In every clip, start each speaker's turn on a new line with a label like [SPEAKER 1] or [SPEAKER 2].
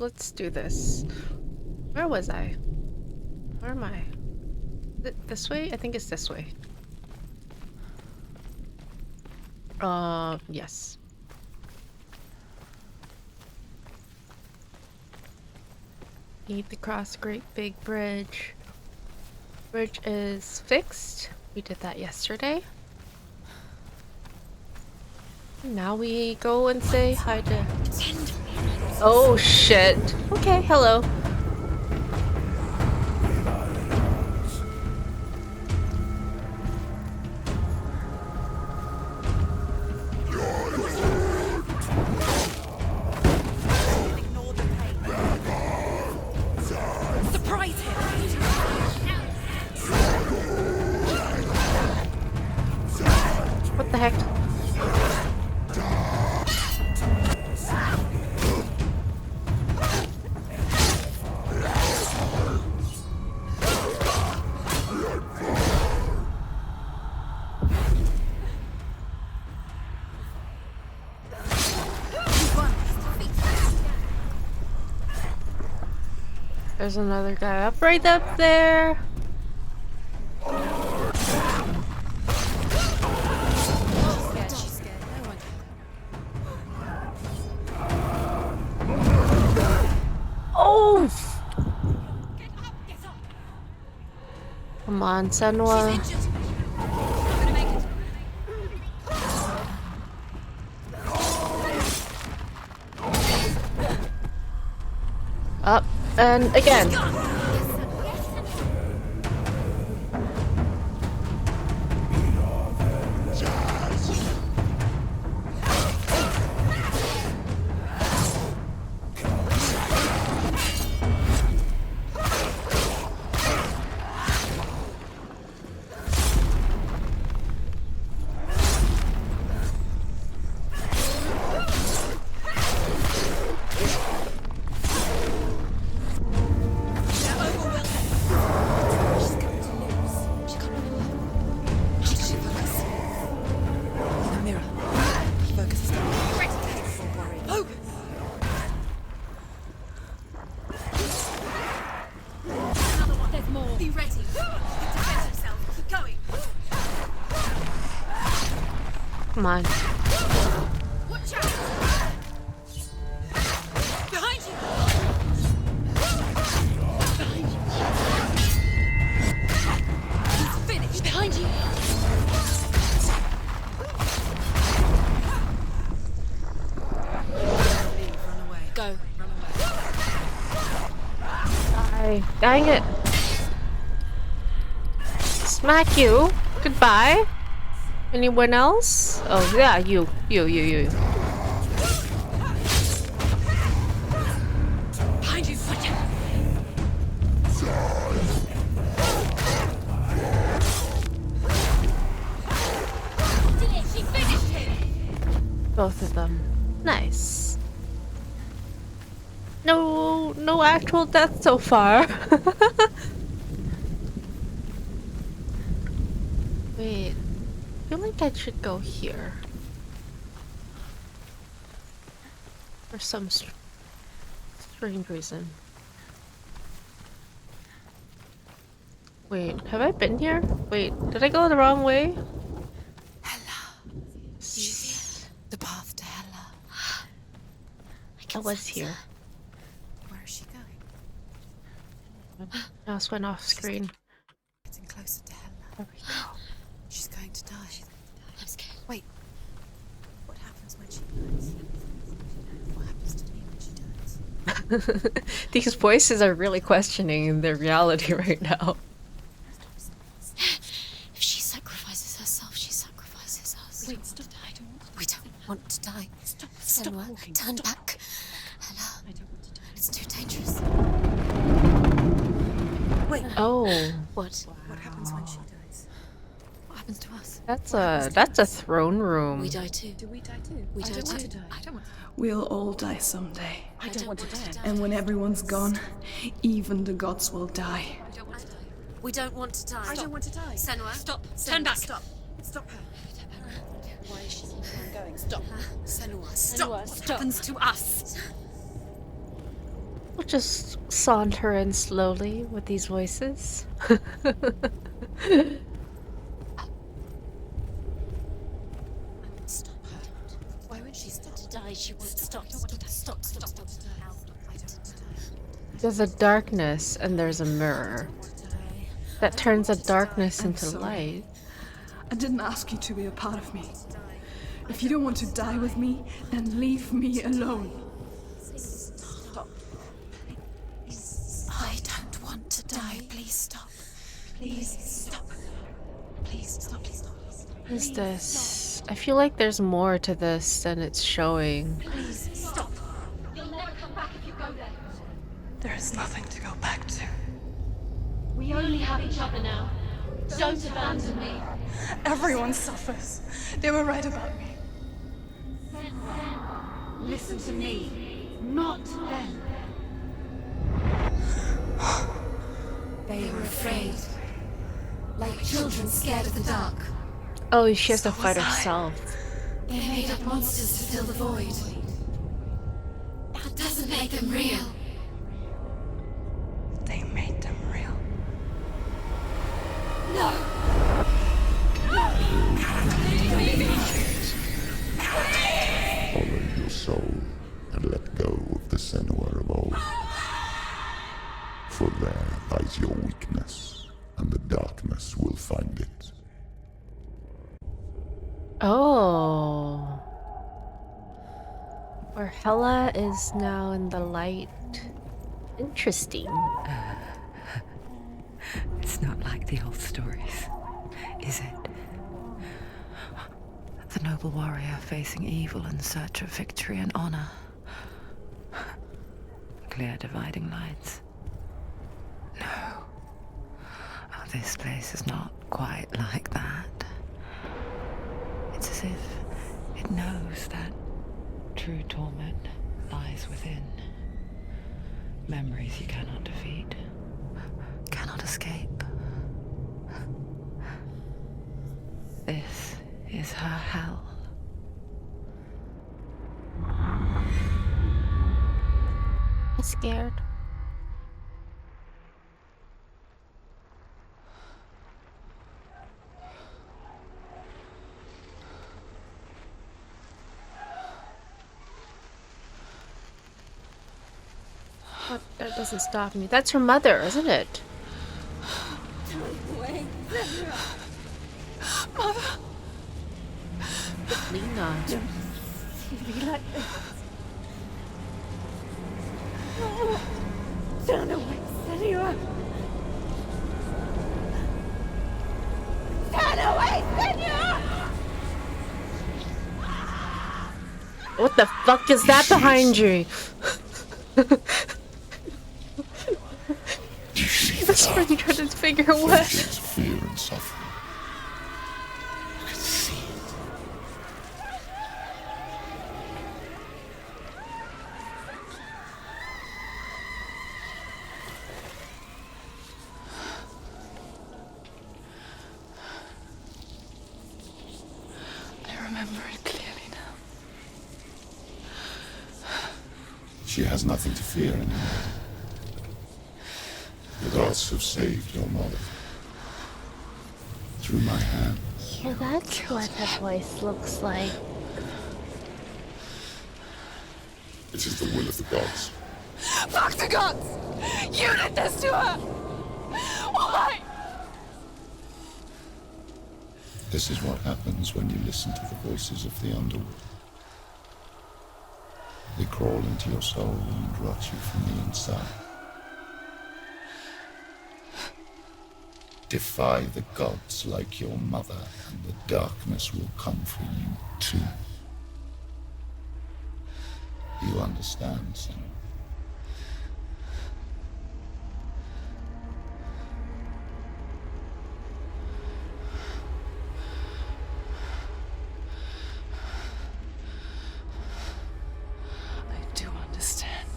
[SPEAKER 1] Let's do this. Where was I? Where am I? This way? I think it's this way. Yes. Need to cross a great big bridge. Bridge is fixed. We did that yesterday. Now we go and say hi to... Oh shit. Okay, hello. What the heck? There's another guy up right up there. Oh! Come on, Senua. Up and again. Come on.
[SPEAKER 2] Watch out! Behind you! Behind you! He's finished! Behind you! Run away. Go. Run away.
[SPEAKER 1] Dang it. Smack you. Goodbye. Anyone else? Oh yeah, you.
[SPEAKER 2] Behind you, watch out! She finished him!
[SPEAKER 1] Both of them. Nice. No actual death so far. Wait. I feel like I should go here. For some strange reason. Wait, have I been here? Wait, did I go the wrong way?
[SPEAKER 2] Hela. She's here. The path to Hela.
[SPEAKER 1] I was here.
[SPEAKER 2] Where is she going?
[SPEAKER 1] I just went off screen.
[SPEAKER 2] Getting closer to Hela.
[SPEAKER 1] There we go.
[SPEAKER 2] She's going to die. I'm scared. Wait. What happens when she dies? What happens to me when she dies?
[SPEAKER 1] These voices are really questioning their reality right now.
[SPEAKER 2] If she sacrifices herself, she sacrifices us. Wait, stop. We don't want to die. Stop. Senua, walking. Turn back. Hela. I don't want to die. It's too dangerous. Wait.
[SPEAKER 1] Oh.
[SPEAKER 2] What? What happens when she dies? What happens to us?
[SPEAKER 1] That's a throne room.
[SPEAKER 2] We die too. Do we die too? We die too. I don't want to die.
[SPEAKER 3] We'll all die someday.
[SPEAKER 2] I don't want to die.
[SPEAKER 3] And when everyone's gone, even the gods will die.
[SPEAKER 2] I don't want to die. We don't want to die.
[SPEAKER 4] I don't want to die.
[SPEAKER 2] Senua,
[SPEAKER 4] Stop.
[SPEAKER 2] Turn back.
[SPEAKER 4] Stop. Stop her. Why is she keeping on going? Stop.
[SPEAKER 2] Senua,
[SPEAKER 4] Stop.
[SPEAKER 2] What happens to us?
[SPEAKER 1] We'll just saunter in slowly with these voices.
[SPEAKER 2] Stop her. Why would she stop to die? She won't stop. Stop.
[SPEAKER 1] There's a darkness and there's a mirror that turns a darkness
[SPEAKER 3] I'm
[SPEAKER 1] into
[SPEAKER 3] sorry.
[SPEAKER 1] light.
[SPEAKER 3] I didn't ask you to be a part of me. If you don't want to die with me, then leave me alone.
[SPEAKER 2] Stop. I don't want to die. Please stop. Please stop. Please stop. Please stop.
[SPEAKER 1] What is this? I feel like there's more to this than it's showing.
[SPEAKER 2] Please stop.
[SPEAKER 3] There is nothing to go back to.
[SPEAKER 5] We only have each other now. Don't abandon me.
[SPEAKER 3] Everyone suffers. They were right about me.
[SPEAKER 5] Listen to me, not them.
[SPEAKER 2] They were afraid. Like children scared of the dark.
[SPEAKER 1] Oh, she has to
[SPEAKER 3] So
[SPEAKER 1] fight
[SPEAKER 3] was I.
[SPEAKER 1] herself.
[SPEAKER 2] They made up monsters to fill the void. That doesn't make them real.
[SPEAKER 3] They made them real.
[SPEAKER 2] No!
[SPEAKER 6] Follow your soul and let go of the Senua of old. For there lies your weakness, and the darkness will find it.
[SPEAKER 1] Oh. Where Hela is now in the light. Interesting.
[SPEAKER 7] It's not like the old stories, is it? The noble warrior facing evil in search of victory and honor. Clear dividing lines. No. Oh, this place is not quite like that. It's as if it knows that true torment lies within. Memories you cannot defeat, cannot escape. This is her hell.
[SPEAKER 1] I'm scared. But that doesn't stop me. That's her mother, isn't it? Lena.
[SPEAKER 5] Turn away, Senua! Turn away, Senua!
[SPEAKER 1] What the fuck is that behind you? That's what you trying to figure what.
[SPEAKER 6] There's fear and suffering. I can see it.
[SPEAKER 3] I remember it clearly now.
[SPEAKER 6] She has nothing to fear anymore. The gods have saved your mother. Through my hand.
[SPEAKER 1] Yeah, that's what her voice looks like.
[SPEAKER 6] It is the will of the gods.
[SPEAKER 5] Fuck the gods! You did this to her! Why?
[SPEAKER 6] This is what happens when you listen to the voices of the underworld. They crawl into your soul and rot you from the inside. Defy the gods like your mother, and the darkness will come for you too. You understand, son?
[SPEAKER 3] I do understand.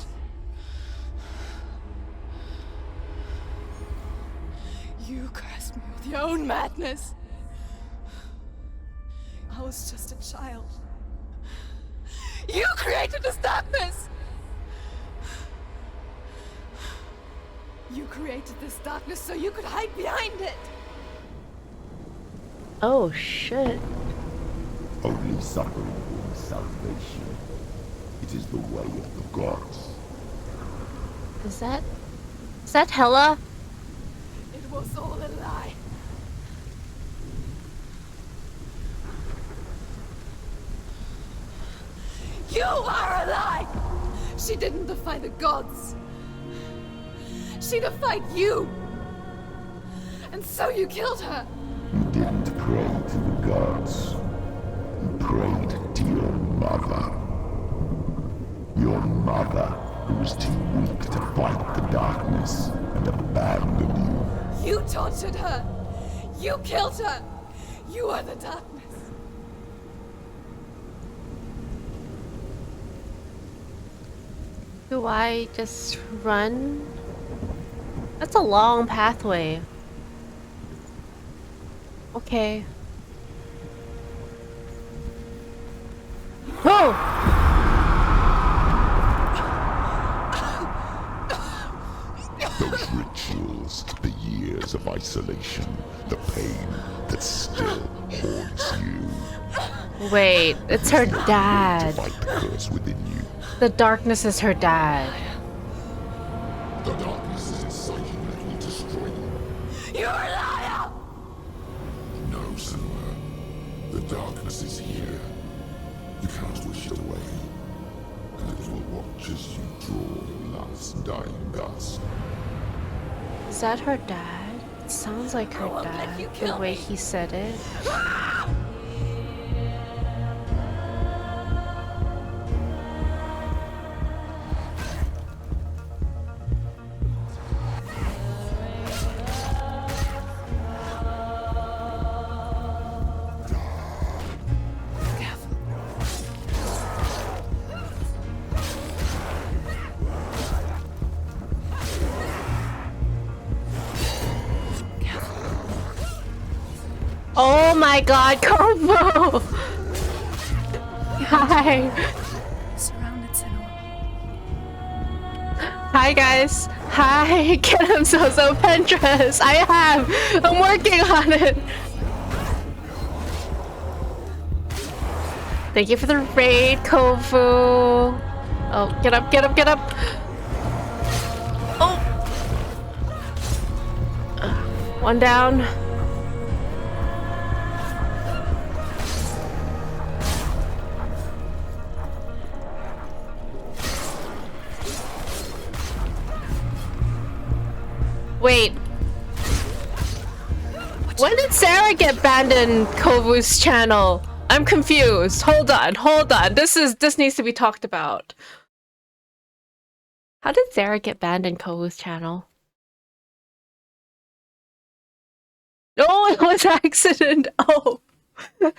[SPEAKER 3] You cursed me with your own madness. I was just a child. You created this darkness! You created this darkness so you could hide behind it!
[SPEAKER 1] Oh shit.
[SPEAKER 6] Only suffering brings salvation. It is the way of the gods.
[SPEAKER 1] Is that Hela?
[SPEAKER 3] It was all a lie. You are a lie! She didn't defy the gods. She defied you! And so you killed her!
[SPEAKER 6] You didn't pray to the gods. You prayed to your mother. Your mother, who was too weak to fight the darkness and abandoned you.
[SPEAKER 3] You tortured her! You killed her! You are the darkness!
[SPEAKER 1] Do I just run? That's a long pathway. Okay. Whoa!
[SPEAKER 6] Those rituals, the years of isolation, the pain that still haunts you.
[SPEAKER 1] Wait, it's her dad.
[SPEAKER 6] To fight the curse within you.
[SPEAKER 1] The darkness is her dad.
[SPEAKER 6] The darkness is inciting that will destroy you.
[SPEAKER 3] You're a liar!
[SPEAKER 6] No, Senua. The darkness is here. You cannot wish it away. And it will watch as you draw your last dying gasp.
[SPEAKER 1] Is that her dad? It sounds like her dad, the way he said it. Oh my god, Combo! Hi!
[SPEAKER 3] Surrounded, Senua.
[SPEAKER 1] Hi guys! Hi! Get him Zozo Pentress! I have! I'm working on it! Thank you for the raid, Kofu! Oh, get up, get up, get up! Oh! One down. Wait. When did Sarah get banned in Kovu's channel? I'm confused. Hold on, hold on. This needs to be talked about. How did Sarah get banned in Kovu's channel? Oh, it was accident. Oh. That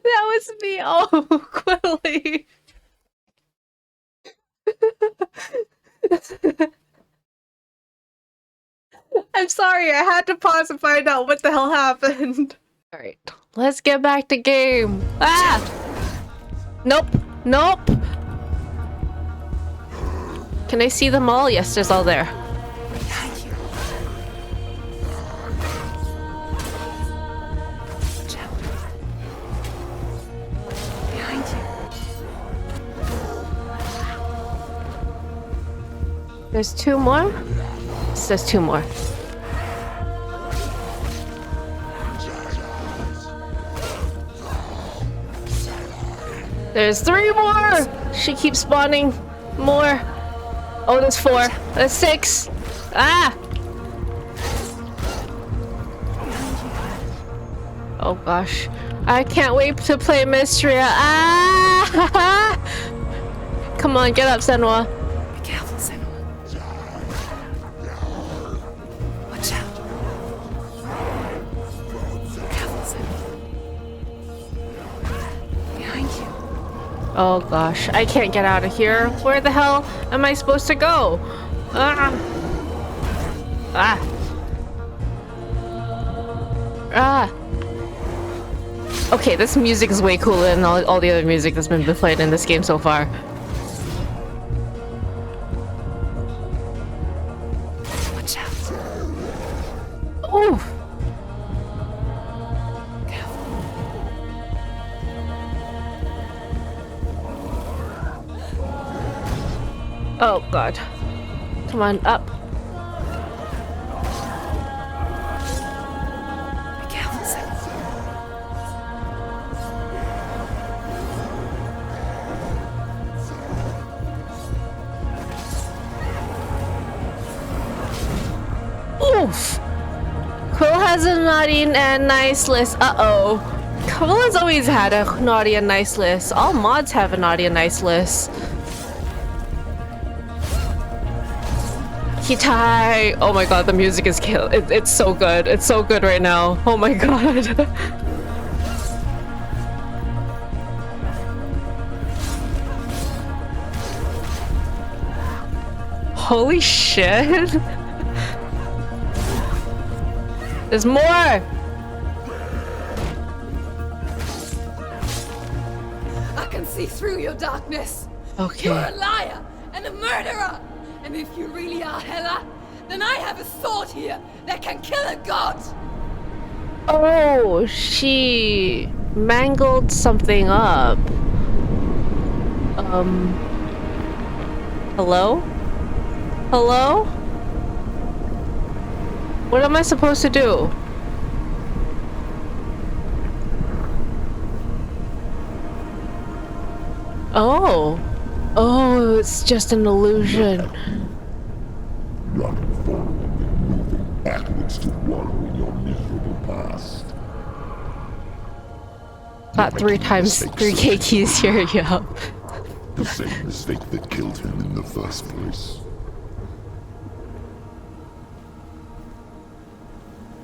[SPEAKER 1] was me. Oh, Quilly. I'm sorry, I had to pause and find out what the hell happened. Alright, let's get back to game. Ah! Nope, nope. Can I see them all? Yes, there's all there.
[SPEAKER 5] Behind you. Watch out. Behind you.
[SPEAKER 1] There's two more? Yes, there's two more. There's three more! She keeps spawning more. Oh, there's four. There's six. Ah! Oh gosh. I can't wait to play Mystria. Ah! Come on, get up, Senua.
[SPEAKER 5] Be careful, Senua. Watch out. Be careful, Senua. Behind you.
[SPEAKER 1] Oh gosh, I can't get out of here. Where the hell am I supposed to go? Ah! Ah! Ah! Okay, this music is way cooler than all the other music that's been played in this game so far. Oh god. Come on, up.
[SPEAKER 7] Be careful, Sam.
[SPEAKER 1] Oof! Quill has a naughty and nice list. Uh-oh. Quill has always had a naughty and nice list. All mods have a naughty and nice list. Kitai! Oh my god, the music is kill. It's so good. It's so good right now. Oh my god. Holy shit. There's more!
[SPEAKER 3] I can see through your darkness.
[SPEAKER 1] Okay.
[SPEAKER 3] You're a liar and a murderer. And if you really are Hela, then I have a sword here that can kill a god.
[SPEAKER 1] Oh, she mangled something up. Hello? Hello? What am I supposed to do? Oh. Oh, it's just an illusion.
[SPEAKER 6] Running forward and moving backwards to wallow in your miserable past.
[SPEAKER 1] Got 3 times 3K keys here, yeah.
[SPEAKER 6] The same mistake that killed him in the first place.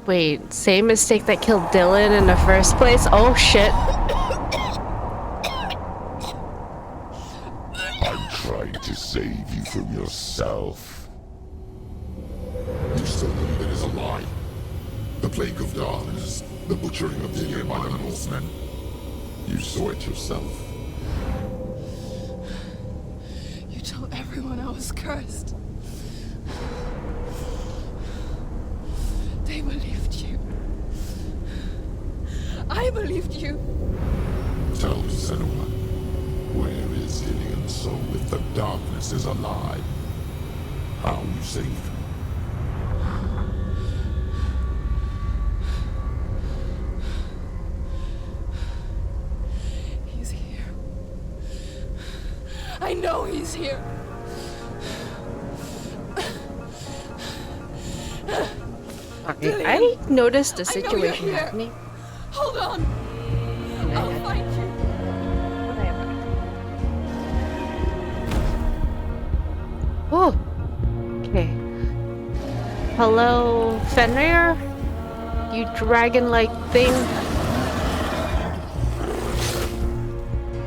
[SPEAKER 1] Wait, same mistake that killed Dylan in the first place? Oh shit.
[SPEAKER 6] I'm trying to save you from yourself. You still believe it is a lie? The plague of darkness, the butchering of the year by the Northmen. You saw it yourself.
[SPEAKER 3] You told everyone I was cursed. They believed you. I believed you.
[SPEAKER 6] Tell me, Senua, where is Ilian's soul if the darkness is a lie? How you saved her?
[SPEAKER 3] He's here. I know he's here.
[SPEAKER 1] I noticed a
[SPEAKER 3] I know you're
[SPEAKER 1] situation
[SPEAKER 3] here.
[SPEAKER 1] happening.
[SPEAKER 3] Hold on. I'll find you.
[SPEAKER 1] Oh. Okay. Hello, Fenrir? You dragon-like thing?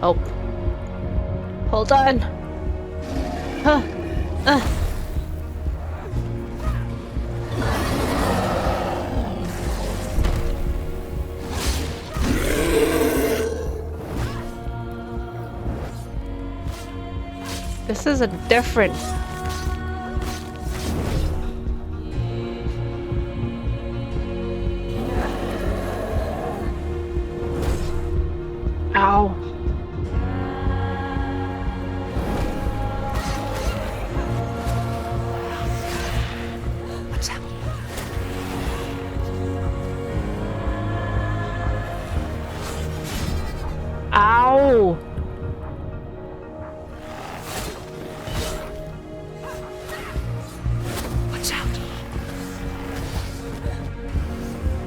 [SPEAKER 1] Oh. Hold on. Huh. This is a different... Ow.
[SPEAKER 7] What's that?
[SPEAKER 1] Ow.
[SPEAKER 7] Watch out.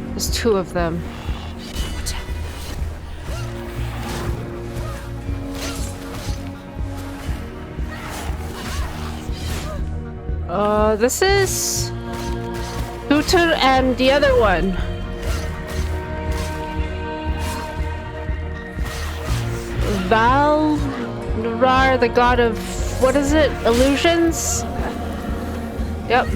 [SPEAKER 1] There's 2 of them.
[SPEAKER 7] Watch out.
[SPEAKER 1] This is... Tutor and the other one. Valrar, the god of... What is it? Illusions? Yep.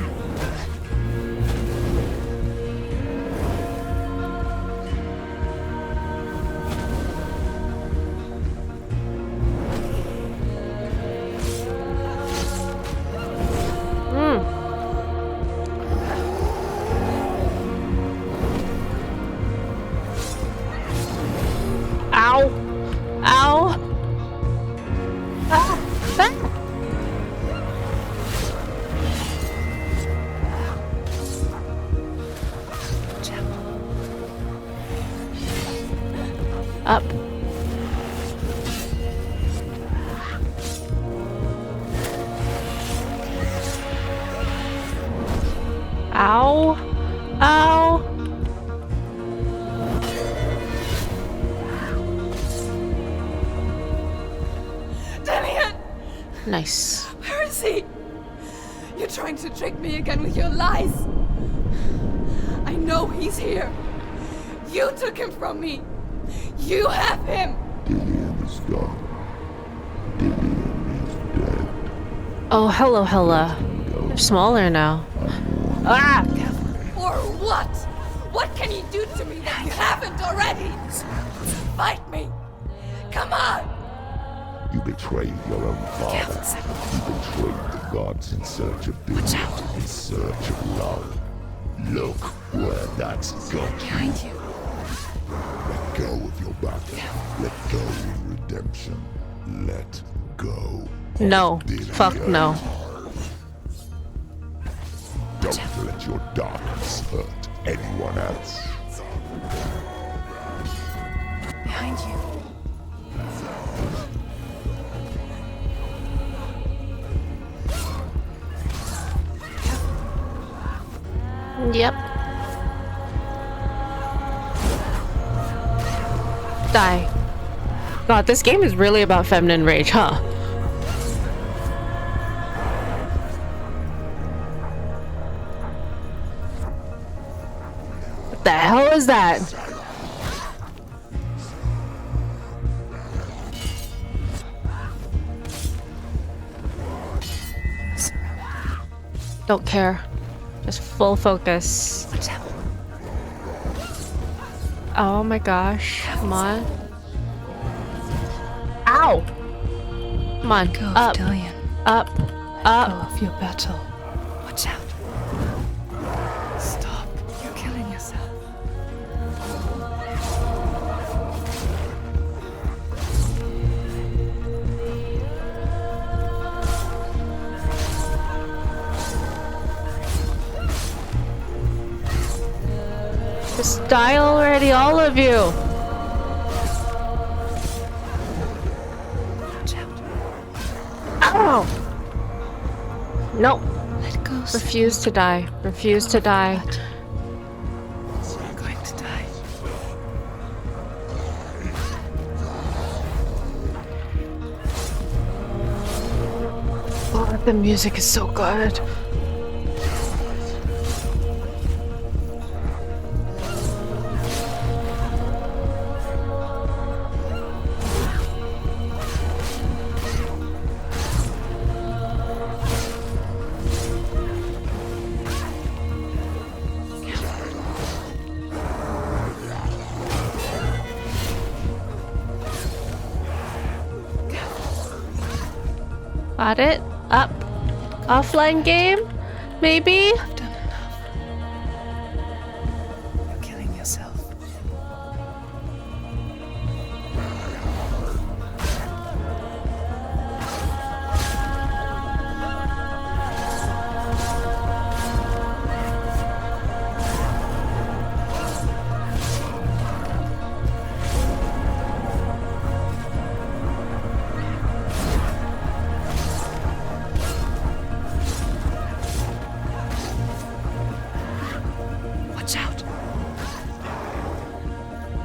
[SPEAKER 1] Ow. Ow. Ah. Ah. Ow!
[SPEAKER 3] Damien!
[SPEAKER 1] Nice.
[SPEAKER 3] Where is he? You're trying to trick me again with your lies. I know he's here. You took him from me. You have him.
[SPEAKER 6] Dillion is gone. Dillion is dead.
[SPEAKER 1] Oh, hello, Hela. They're smaller now. Ah!
[SPEAKER 3] Or what? What can you do to me that you haven't already? Fight me. Come on.
[SPEAKER 6] You betrayed your own father. You betrayed the gods in search of beauty. In search of love. Look where that's got you.
[SPEAKER 7] Behind you.
[SPEAKER 6] Let go of your battle. Let go in redemption. Let go.
[SPEAKER 1] No. Fuck no.
[SPEAKER 6] Don't let your darkness hurt anyone else.
[SPEAKER 7] Behind you.
[SPEAKER 1] Yep. Die. God, this game is really about feminine rage, huh? What the hell is that? Don't care. Just full focus. Oh my gosh. Come on. Ow! Come on.
[SPEAKER 7] Go,
[SPEAKER 1] Up.
[SPEAKER 7] Dillion.
[SPEAKER 1] Up. Up.
[SPEAKER 7] Go of your battle. Watch out. Stop. You're killing yourself.
[SPEAKER 1] Just die already, all of you.
[SPEAKER 7] Watch out.
[SPEAKER 1] Ow! Nope.
[SPEAKER 7] Let go.
[SPEAKER 1] Refuse to die. Refuse to die.
[SPEAKER 7] You're going to die.
[SPEAKER 1] Oh, the music is so good. Got it. Up. Offline game? Maybe?
[SPEAKER 7] I've done enough. You're killing yourself. Watch out.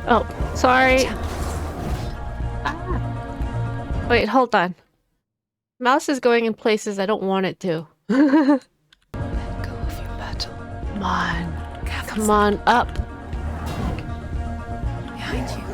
[SPEAKER 1] Oh, sorry. Ah. Wait, hold on. Mouse is going in places I don't want it to. Come
[SPEAKER 7] Let go of your battle.
[SPEAKER 1] on. Come on, up.
[SPEAKER 7] Behind you.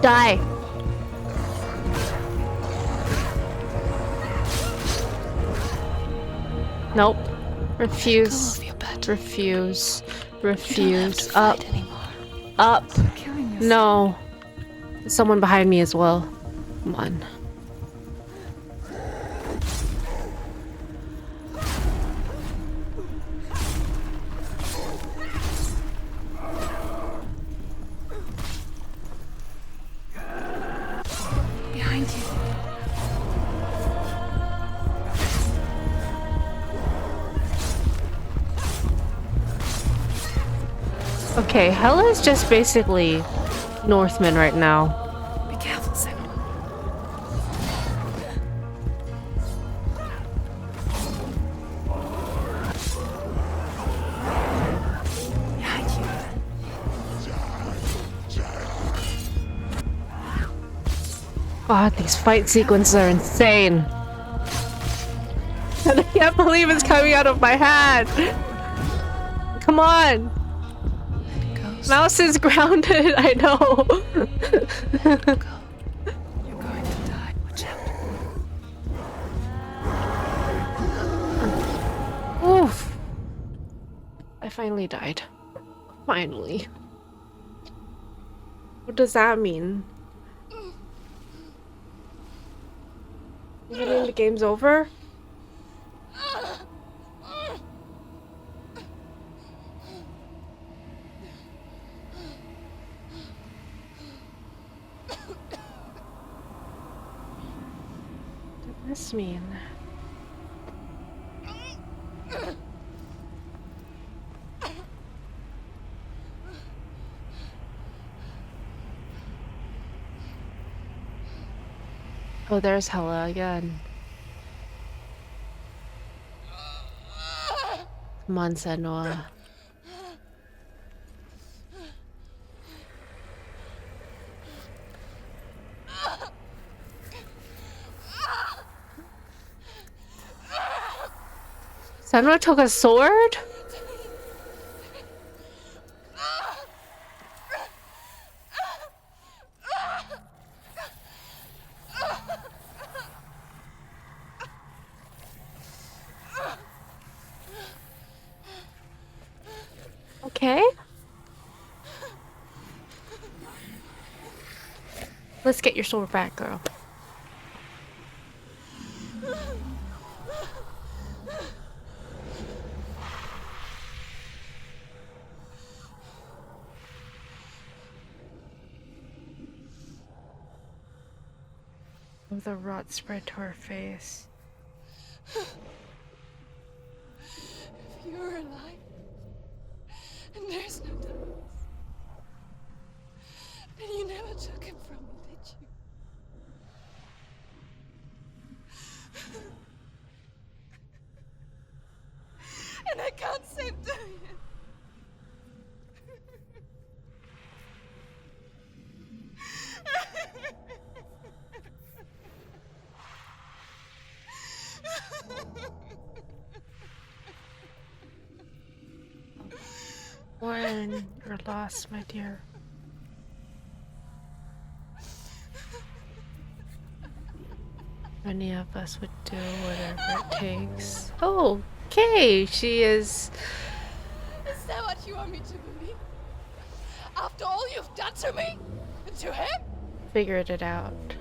[SPEAKER 1] Die. Nope. Refuse.
[SPEAKER 7] Go of your battle.
[SPEAKER 1] Refuse.
[SPEAKER 7] You don't have
[SPEAKER 1] Refuse.
[SPEAKER 7] to
[SPEAKER 1] Up.
[SPEAKER 7] fight anymore.
[SPEAKER 1] Up.
[SPEAKER 7] You're killing yourself.
[SPEAKER 1] No. There's someone behind me as well. Come on. Okay, Hela is just basically Northman right now.
[SPEAKER 7] Be careful, Senua. Behind you.
[SPEAKER 1] God, these fight sequences are insane. And I can't believe it's coming out of my hand. Come on. Mouse is grounded, I know.
[SPEAKER 7] You're going to die. Watch out.
[SPEAKER 1] Oof. I finally died. Finally. What does that mean? Does that mean the game's over? What does this mean? Oh, there's Hela again. Come on, Senua. Senua took a sword? Okay. Let's get your sword back, girl. Oh, the rot spread to her face.
[SPEAKER 3] If you're alive, and there's no darkness, then you never took him from me, did you? And I can't save Diane.
[SPEAKER 1] When you're lost, my dear. Many of us would do whatever it takes. Oh, okay, she is.
[SPEAKER 3] Is that what you want me to believe? After all you've done to me? And to him?
[SPEAKER 1] Figured it out.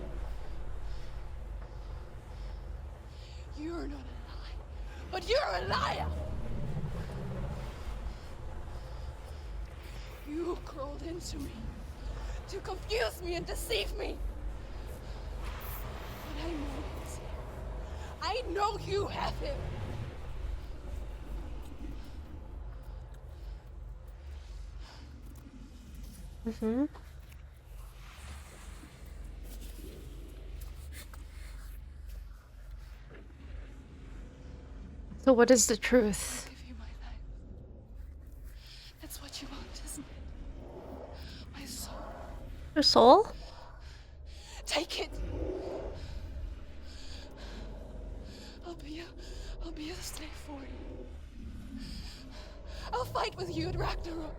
[SPEAKER 3] You're not a lie, but you're a liar! You crawled into me to confuse me and deceive me. But I know he's here. I know you have him.
[SPEAKER 1] Mm-hmm. So what is the truth?
[SPEAKER 3] I'll give you my life. That's what you want, isn't it? My soul.
[SPEAKER 1] Your soul?
[SPEAKER 3] Take it. I'll be a slave for you. I'll fight with you at Ragnarok.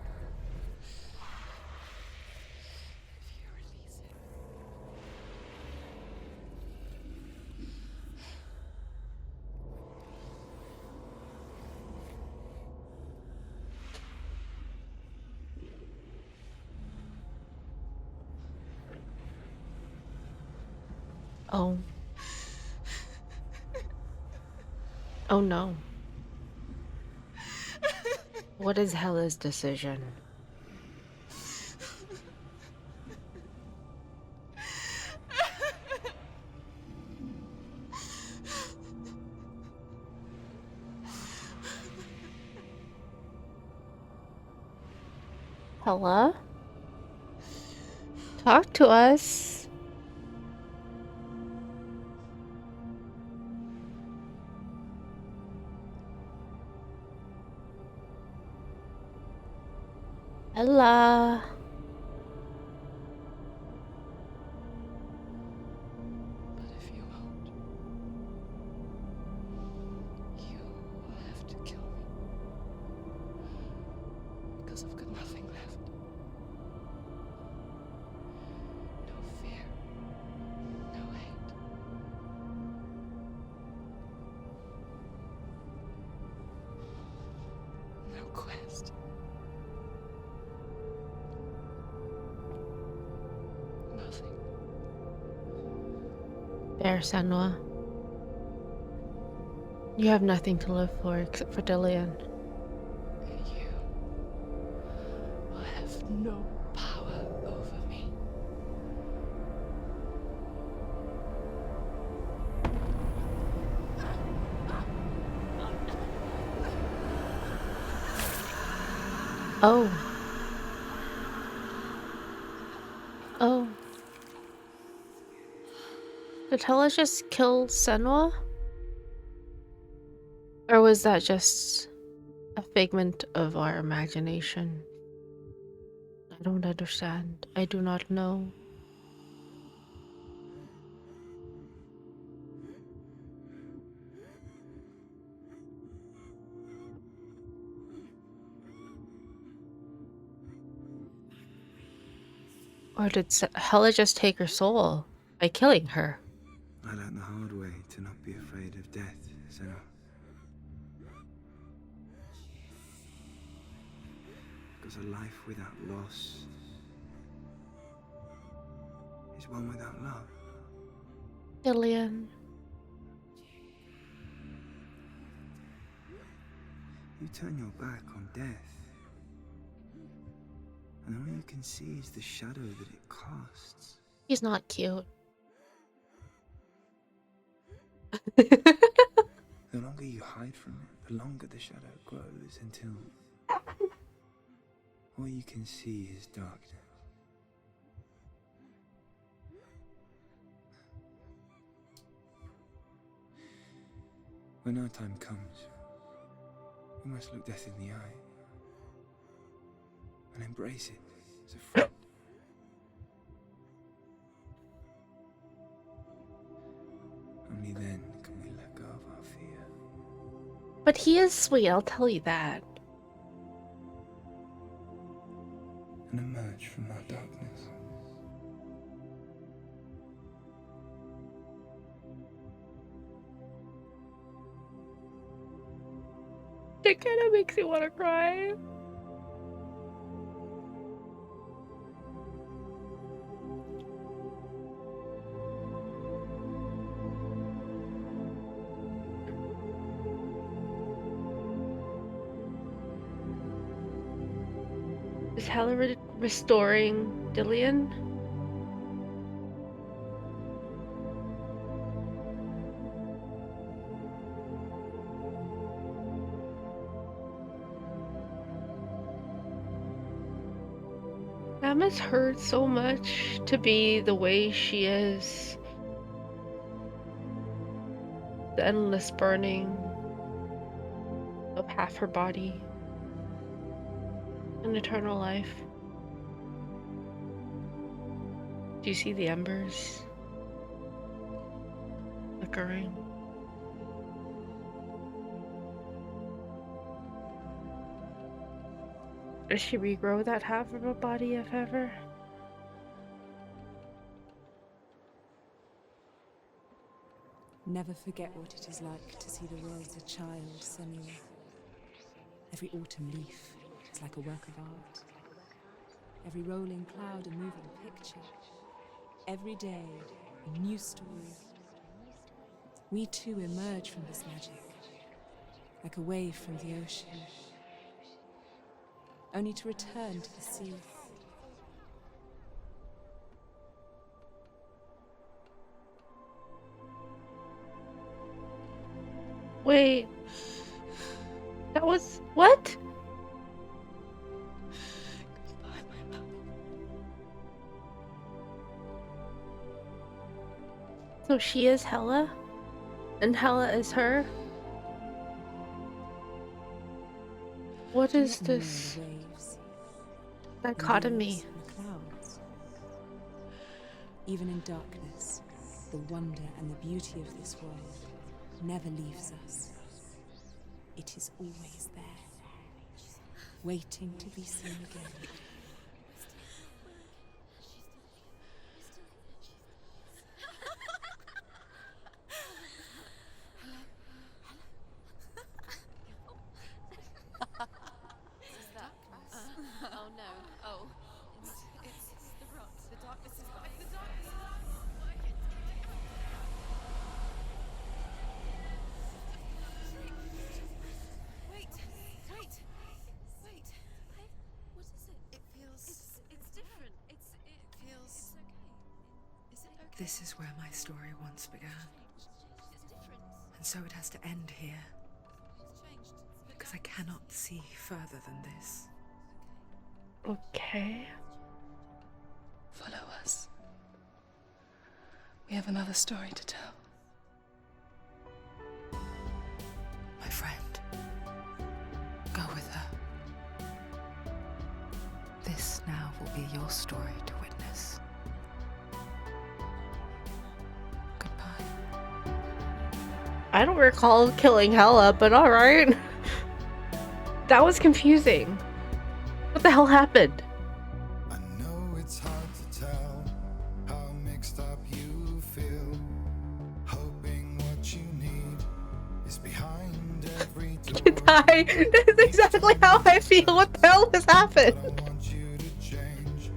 [SPEAKER 3] If you release him.
[SPEAKER 1] Oh. Oh no. What is Hela's decision? Hela? Talk to us. Hela.
[SPEAKER 5] But if you won't, you will have to kill me. Because I've got nothing left. No fear. No hate. No quest. Nothing.
[SPEAKER 1] Very-Senua. You have nothing to live for except for Dillion.
[SPEAKER 5] And you will have no power over me.
[SPEAKER 1] Oh. Oh. Did Hela just kill Senua? Or was that just a figment of our imagination? I don't understand. I do not know. Or did Hela just take her soul by killing her?
[SPEAKER 8] I learned the hard way to not be afraid of death, Senua. Because a life without loss is one without love.
[SPEAKER 1] Dillion.
[SPEAKER 8] You turn your back on death, and all you can see is the shadow that it casts.
[SPEAKER 1] He's not cute.
[SPEAKER 8] The longer you hide from it, the longer the shadow grows until all you can see is darkness. When our time comes, we must look death in the eye and embrace it as a friend. Only then can we let go of our fear.
[SPEAKER 1] But he is sweet, I'll tell you that.
[SPEAKER 8] And emerge from our darkness.
[SPEAKER 1] It kind of makes me want to cry. Is Hela restoring Dillion? That must hurt so much to be the way she is. The endless burning of half her body. An eternal life. Do you see the embers flickering? Does she regrow that half of her body if ever?
[SPEAKER 4] Never forget what it is like to see the world as a child, Senua. Every autumn leaf is like a work of art. Every rolling cloud a moving picture. Every day a new story. We too emerge from this magic, like a wave from the ocean, only to return to the sea.
[SPEAKER 1] Wait. That was... what?
[SPEAKER 5] Goodbye,
[SPEAKER 1] So she is Hela? And Hela is her? What is this dichotomy?
[SPEAKER 4] Even in darkness, the wonder and the beauty of this world never leaves us. It is always there, waiting to be seen again.
[SPEAKER 2] Oh no. Oh. It's the rot. The darkness is back. The darkness is back. Wait. What is it? It feels... It's different. It feels... It's okay. Is it okay?
[SPEAKER 7] This is where my story once began.
[SPEAKER 2] It's different.
[SPEAKER 7] And so it has to end here.
[SPEAKER 2] It's changed.
[SPEAKER 7] Because I cannot see further than this.
[SPEAKER 1] Okay.
[SPEAKER 5] Follow us. We have another story to tell.
[SPEAKER 7] My friend, go with her. This now will be your story to witness. Goodbye.
[SPEAKER 1] I don't recall killing Hela, but alright. That was confusing. What the hell happened?
[SPEAKER 9] I know it's hard to tell how mixed up you feel. Hoping what you need is behind every door.
[SPEAKER 1] You die. That's exactly how I feel. What the hell has happened?
[SPEAKER 9] I want you to change,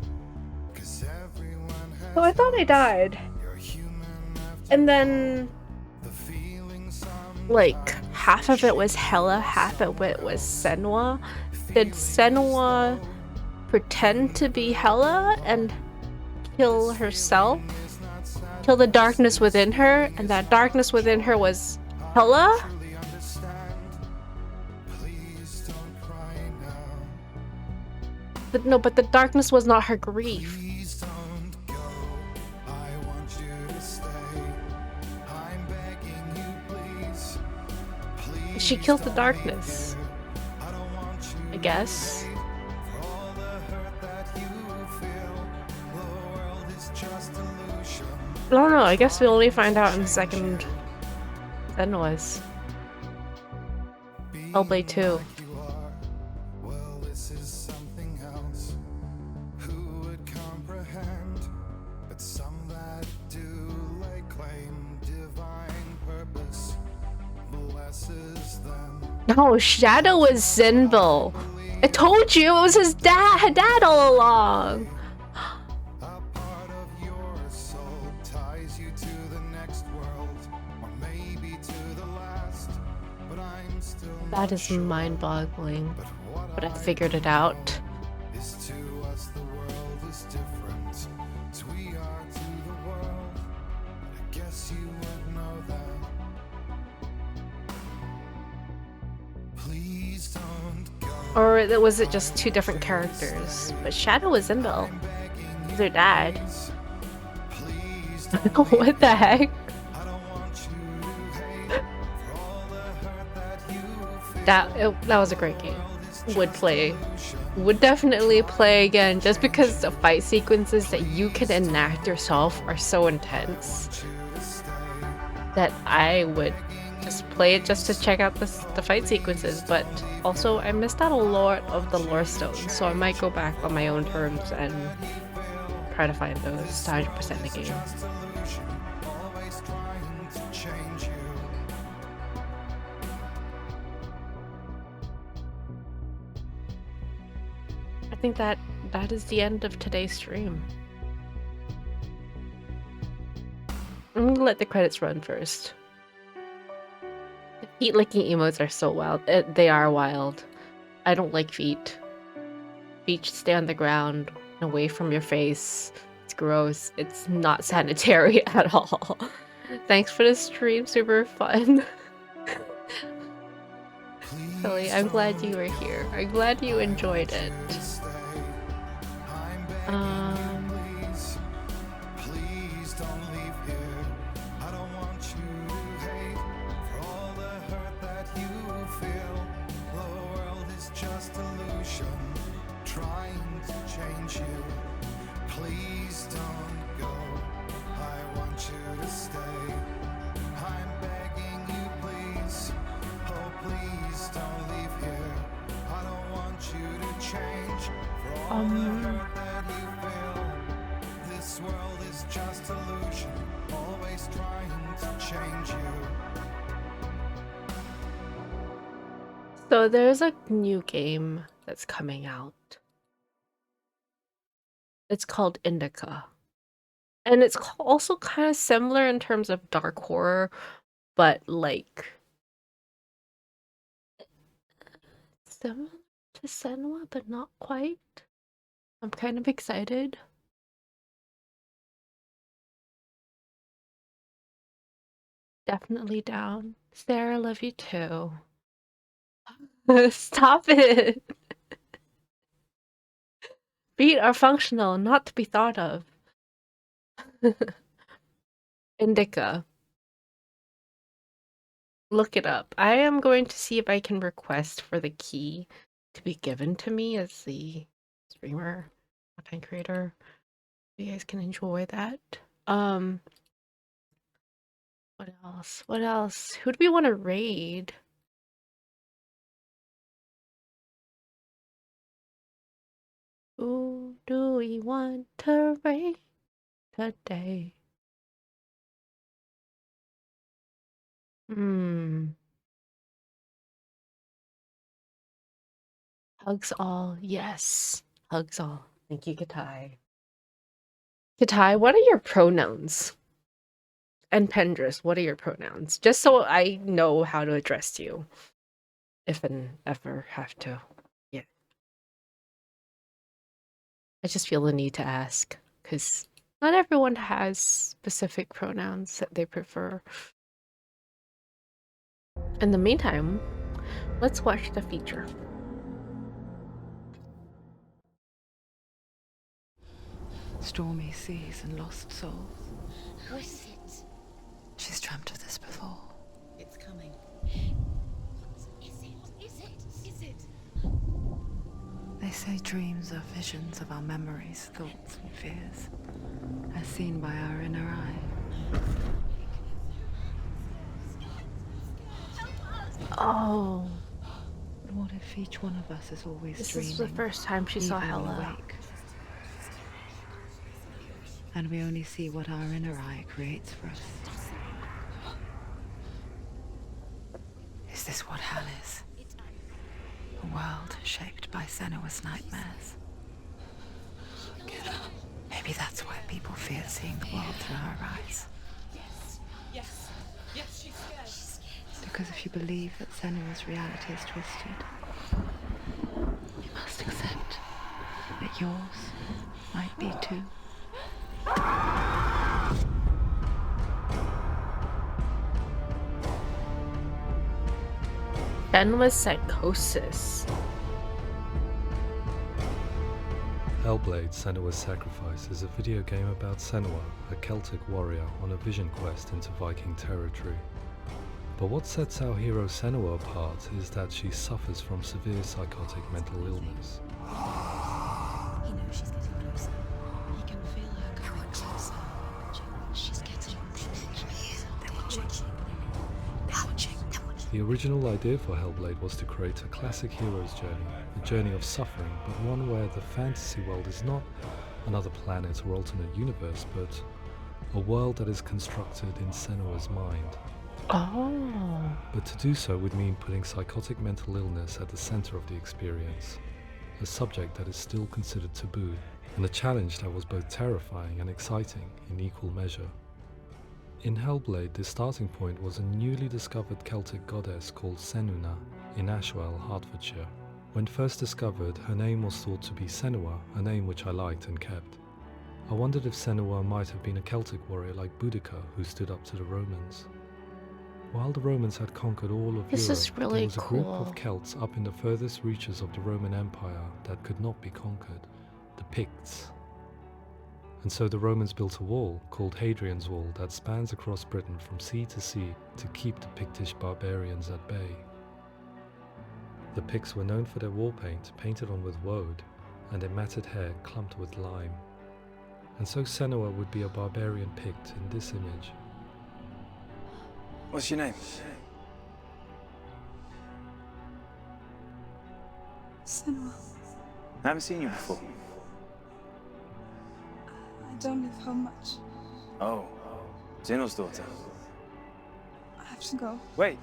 [SPEAKER 9] 'cause everyone has
[SPEAKER 1] Oh, I thought I died.
[SPEAKER 9] you're human after
[SPEAKER 1] And then,
[SPEAKER 9] the feeling
[SPEAKER 1] like, half of it was Hela, half of it was Senua. Did Senua pretend to be Hela and kill herself? Kill the darkness within her, and that darkness within her was Hela?
[SPEAKER 9] please don't cry now.
[SPEAKER 1] But no, but the darkness was not her grief.
[SPEAKER 9] Please don't go. I want you to stay. I'm begging you, please. Please.
[SPEAKER 1] She killed the darkness,
[SPEAKER 9] I don't want you
[SPEAKER 1] I guess.
[SPEAKER 9] for all the hurt that you feel. The world is just illusion.
[SPEAKER 1] I don't know, I guess we'll only find out in the second Senua's. Hellblade 2.
[SPEAKER 9] You are. Well, this is something else. Who would comprehend? But some that do lay claim divine purpose blesses them.
[SPEAKER 1] No, Shadow was Zinville. I told you it was his dad all along.
[SPEAKER 9] A part of your soul ties you to the next world, or maybe to the last. But I'm still
[SPEAKER 1] That is mind-boggling, but I figured it out.
[SPEAKER 9] is to us the world is different as we are to the world. I guess you would know that. Please don't go.
[SPEAKER 1] Or was it just two different characters? But Shadow was Zinville. He's her dad.
[SPEAKER 9] Please
[SPEAKER 1] What the heck?
[SPEAKER 9] I don't want you to hate for all the hurt that you feel.
[SPEAKER 1] That was a great game. Would definitely play again, just because the fight sequences that you can enact yourself are so intense that I would just play it just to check out the fight sequences. But also I missed out a lot of the lore stones, so I might go back on my own terms and try to find those to 100% the game.
[SPEAKER 9] Always trying to change you.
[SPEAKER 1] I think that is the end of today's stream. I'm gonna let the credits run first. The feet licking emotes are so wild. They are wild. I don't like feet. Feet should stay on the ground, away from your face. It's gross. It's not sanitary at all. Thanks for the stream, super fun. Kelly, I'm glad you were here. I'm glad you enjoyed it.
[SPEAKER 9] Please don't leave here. Please don't go. I want you to stay. I'm begging you, please. Oh, please don't leave here. I don't want you to change for all the hurt that you feel. This world is just illusion, always trying to change you.
[SPEAKER 1] So there's a new game that's coming out. It's called Indica. And it's also kind of similar in terms of dark horror, but like similar to Senua, but not quite. I'm kind of excited. Definitely down. Sarah, love you too. Stop it! Feet are functional, not to be thought of. Indica. Look it up. I am going to see if I can request for the key to be given to me as the streamer, content creator. You guys can enjoy that. What else? What else? Who do we want to raid? Who do we want to raid today? Hugs all. Yes. Hugs all. Thank you, Katai. Katai, what are your pronouns? And Pendris, what are your pronouns? Just so I know how to address you. If and ever have to. Yeah. I just feel the need to ask. Because not everyone has specific pronouns that they prefer. In the meantime, let's watch the feature.
[SPEAKER 7] Stormy seas and lost souls.
[SPEAKER 2] Who is it?
[SPEAKER 7] She's dreamt of this before.
[SPEAKER 2] It's coming. Is it? Is it? Is it?
[SPEAKER 7] They say dreams are visions of our memories, thoughts, and fears, as seen by our inner eye.
[SPEAKER 1] Oh.
[SPEAKER 7] What if each one of us is always
[SPEAKER 1] This
[SPEAKER 7] dreaming?
[SPEAKER 1] is the first time she saw
[SPEAKER 7] even when
[SPEAKER 1] Hela.
[SPEAKER 7] awake? And we only see what our inner eye creates for us. Is this what hell is? A world shaped by Senua's nightmares. Maybe that's why people fear seeing the world through her eyes.
[SPEAKER 5] Yes, she's scared.
[SPEAKER 7] Because if you believe that Senua's reality is twisted, you must accept that yours might be too.
[SPEAKER 1] Senua's psychosis.
[SPEAKER 10] Hellblade: Senua's Sacrifice is a video game about Senua, a Celtic warrior on a vision quest into Viking territory. But what sets our hero Senua apart is that she suffers from severe psychotic mental illness.
[SPEAKER 2] He knows she's getting closer. He can feel her coming closer. She's getting closer. They're watching.
[SPEAKER 10] The original idea for Hellblade was to create a classic hero's journey, a journey of suffering, but one where the fantasy world is not another planet or alternate universe, but a world that is constructed in Senua's mind.
[SPEAKER 1] Oh.
[SPEAKER 10] But to do so would mean putting psychotic mental illness at the center of the experience, a subject that is still considered taboo, and a challenge that was both terrifying and exciting in equal measure. In Hellblade, the starting point was a newly discovered Celtic goddess called Senuna in Ashwell, Hertfordshire. When first discovered, her name was thought to be Senua, a name which I liked and kept. I wondered if Senua might have been a Celtic warrior like Boudica who stood up to the Romans. While the Romans had conquered all of
[SPEAKER 1] This
[SPEAKER 10] Europe,
[SPEAKER 1] is really
[SPEAKER 10] there was a group
[SPEAKER 1] cool.
[SPEAKER 10] of Celts up in the furthest reaches of the Roman Empire that could not be conquered, the Picts. And so the Romans built a wall, called Hadrian's Wall, that spans across Britain from sea to sea to keep the Pictish barbarians at bay. The Picts were known for their war paint, painted on with woad, and their matted hair clumped with lime. and so Senua would be a barbarian picked in this image.
[SPEAKER 8] What's your name?
[SPEAKER 5] Senua.
[SPEAKER 8] I haven't seen you before.
[SPEAKER 5] I don't live home much.
[SPEAKER 8] Oh, Zeno's daughter.
[SPEAKER 5] I have to go.
[SPEAKER 8] Wait.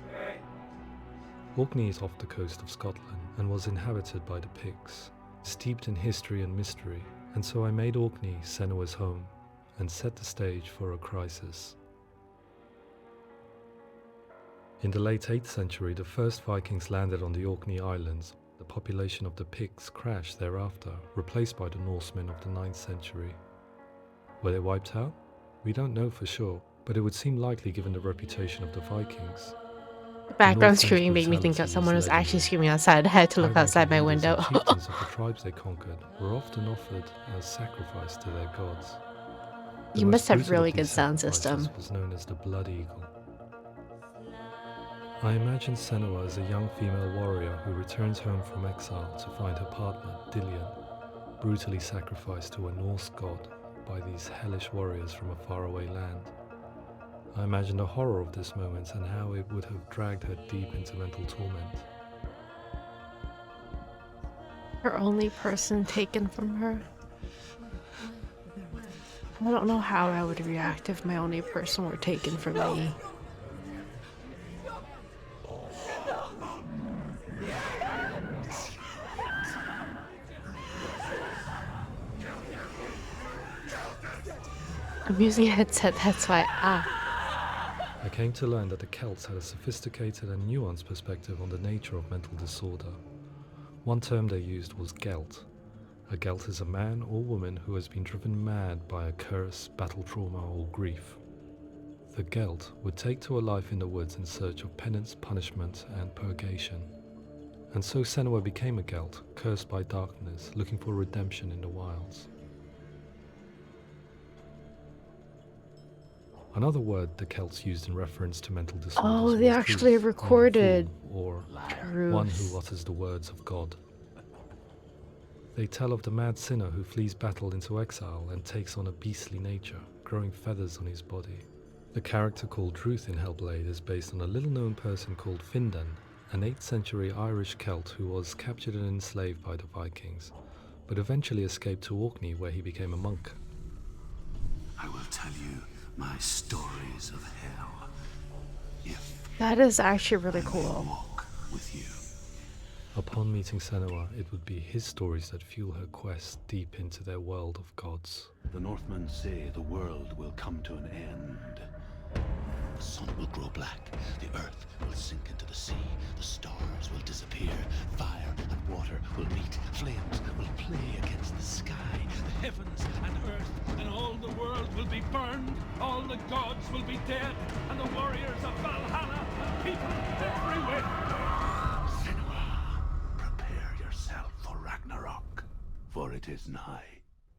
[SPEAKER 10] Orkney is off the coast of Scotland and was inhabited by the Picts, steeped in history and mystery, and so I made Orkney Senua's home and set the stage for a crisis. In the late 8th century, the first Vikings landed on the Orkney Islands. The population of the Picts crashed thereafter, replaced by the Norsemen of the 9th century. Were they wiped out? We don't know for sure, but it would seem likely given the reputation of the Vikings.
[SPEAKER 1] The background screaming made me think that someone was actually screaming outside. I had to look outside my window.
[SPEAKER 10] Chieftains of the tribes they conquered were often offered as sacrifice to their gods.
[SPEAKER 1] You must have really good sound system.
[SPEAKER 10] Was known as the Blood Eagle. I imagine Senua as a young female warrior who returns home from exile to find her partner, Dillion, brutally sacrificed to a Norse god by these hellish warriors from a faraway land. I imagine the horror of this moment and how it would have dragged her deep into mental torment.
[SPEAKER 1] Her only person taken from her. I don't know how I would react if my only person were taken from me. I'm using a headset, that's why.
[SPEAKER 10] I came to learn that the Celts had a sophisticated and nuanced perspective on the nature of mental disorder. One term they used was gelt. A gelt is a man or woman who has been driven mad by a curse, battle trauma, or grief. The gelt would take to a life in the woods in search of penance, punishment, and purgation. And so Senua became a gelt, cursed by darkness, looking for redemption in the wilds. Another word the Celts used in reference to mental disorders.
[SPEAKER 1] Oh, they actually
[SPEAKER 10] truth,
[SPEAKER 1] recorded.
[SPEAKER 10] Or
[SPEAKER 1] Truth.
[SPEAKER 10] one who utters the words of God. They tell of the mad sinner who flees battle into exile and takes on a beastly nature, growing feathers on his body. The character called Ruth in Hellblade is based on a little-known person called Findan, an 8th century Irish Celt who was captured and enslaved by the Vikings, but eventually escaped to Orkney where he became a monk.
[SPEAKER 11] I will tell you my stories of hell.
[SPEAKER 1] That is actually really cool.
[SPEAKER 11] Walk with you.
[SPEAKER 10] Upon meeting Senua, it would be his stories that fuel her quest deep into their world of gods.
[SPEAKER 11] The Northmen say the world will come to an end. The sun will grow black, the earth will sink into the sea, the stars will disappear, fire and water will meet, flames will play against the sky,
[SPEAKER 12] the heavens and earth and all the world will be burned, all the gods will be dead, and the warriors of Valhalla and people everywhere.
[SPEAKER 11] Senua, prepare yourself for Ragnarok, for it is nigh.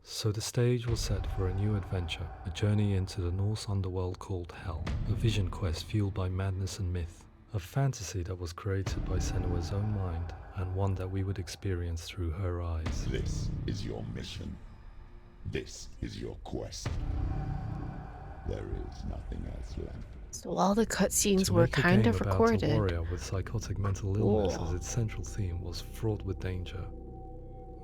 [SPEAKER 10] So the stage was set for a new adventure, a journey into the Norse underworld called Hell, a vision quest fueled by madness and myth, a fantasy that was created by Senua's own mind, and one that we would experience through her eyes.
[SPEAKER 6] This is your mission. This is your quest. There is nothing else left.
[SPEAKER 1] So all the cutscenes
[SPEAKER 10] To
[SPEAKER 1] were
[SPEAKER 10] make the
[SPEAKER 1] kind
[SPEAKER 10] game
[SPEAKER 1] of
[SPEAKER 10] about
[SPEAKER 1] recorded.
[SPEAKER 10] A warrior with psychotic mental illness
[SPEAKER 1] Cool.
[SPEAKER 10] as its central theme was fraught with danger.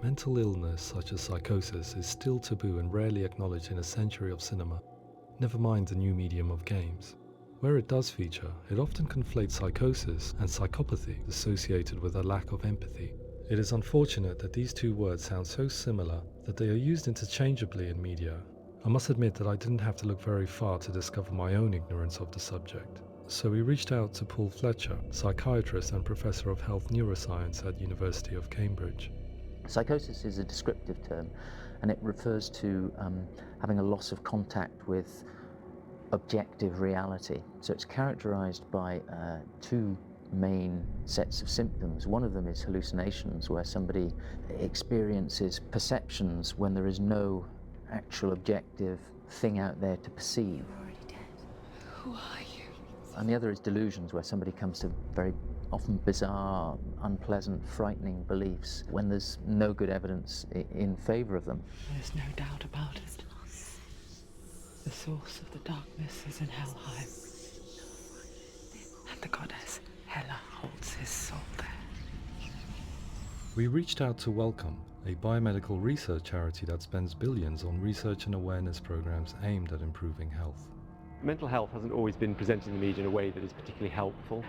[SPEAKER 10] Mental illness, such as psychosis, is still taboo and rarely acknowledged in a century of cinema, never mind the new medium of games. Where it does feature, it often conflates psychosis and psychopathy associated with a lack of empathy. It is unfortunate that these two words sound so similar that they are used interchangeably in media. I must admit that I didn't have to look very far to discover my own ignorance of the subject. So we reached out to Paul Fletcher, psychiatrist and professor of health neuroscience at University of Cambridge.
[SPEAKER 13] Psychosis is a descriptive term, and it refers to having a loss of contact with objective reality. So it's characterized by two main sets of symptoms. One of them is hallucinations, where somebody experiences perceptions when there is no actual objective thing out there to perceive.
[SPEAKER 2] You're already dead. Who are you?
[SPEAKER 13] And the other is delusions, where somebody comes to very often bizarre, unpleasant, frightening beliefs when there's no good evidence in favor of them.
[SPEAKER 7] There's no doubt about it. The source of the darkness is in Helheim, and the goddess Hela holds his soul there.
[SPEAKER 10] We reached out to Welcome, a biomedical research charity that spends billions on research and awareness programs aimed at improving health.
[SPEAKER 14] Mental health hasn't always been presented in the media in a way that is particularly helpful.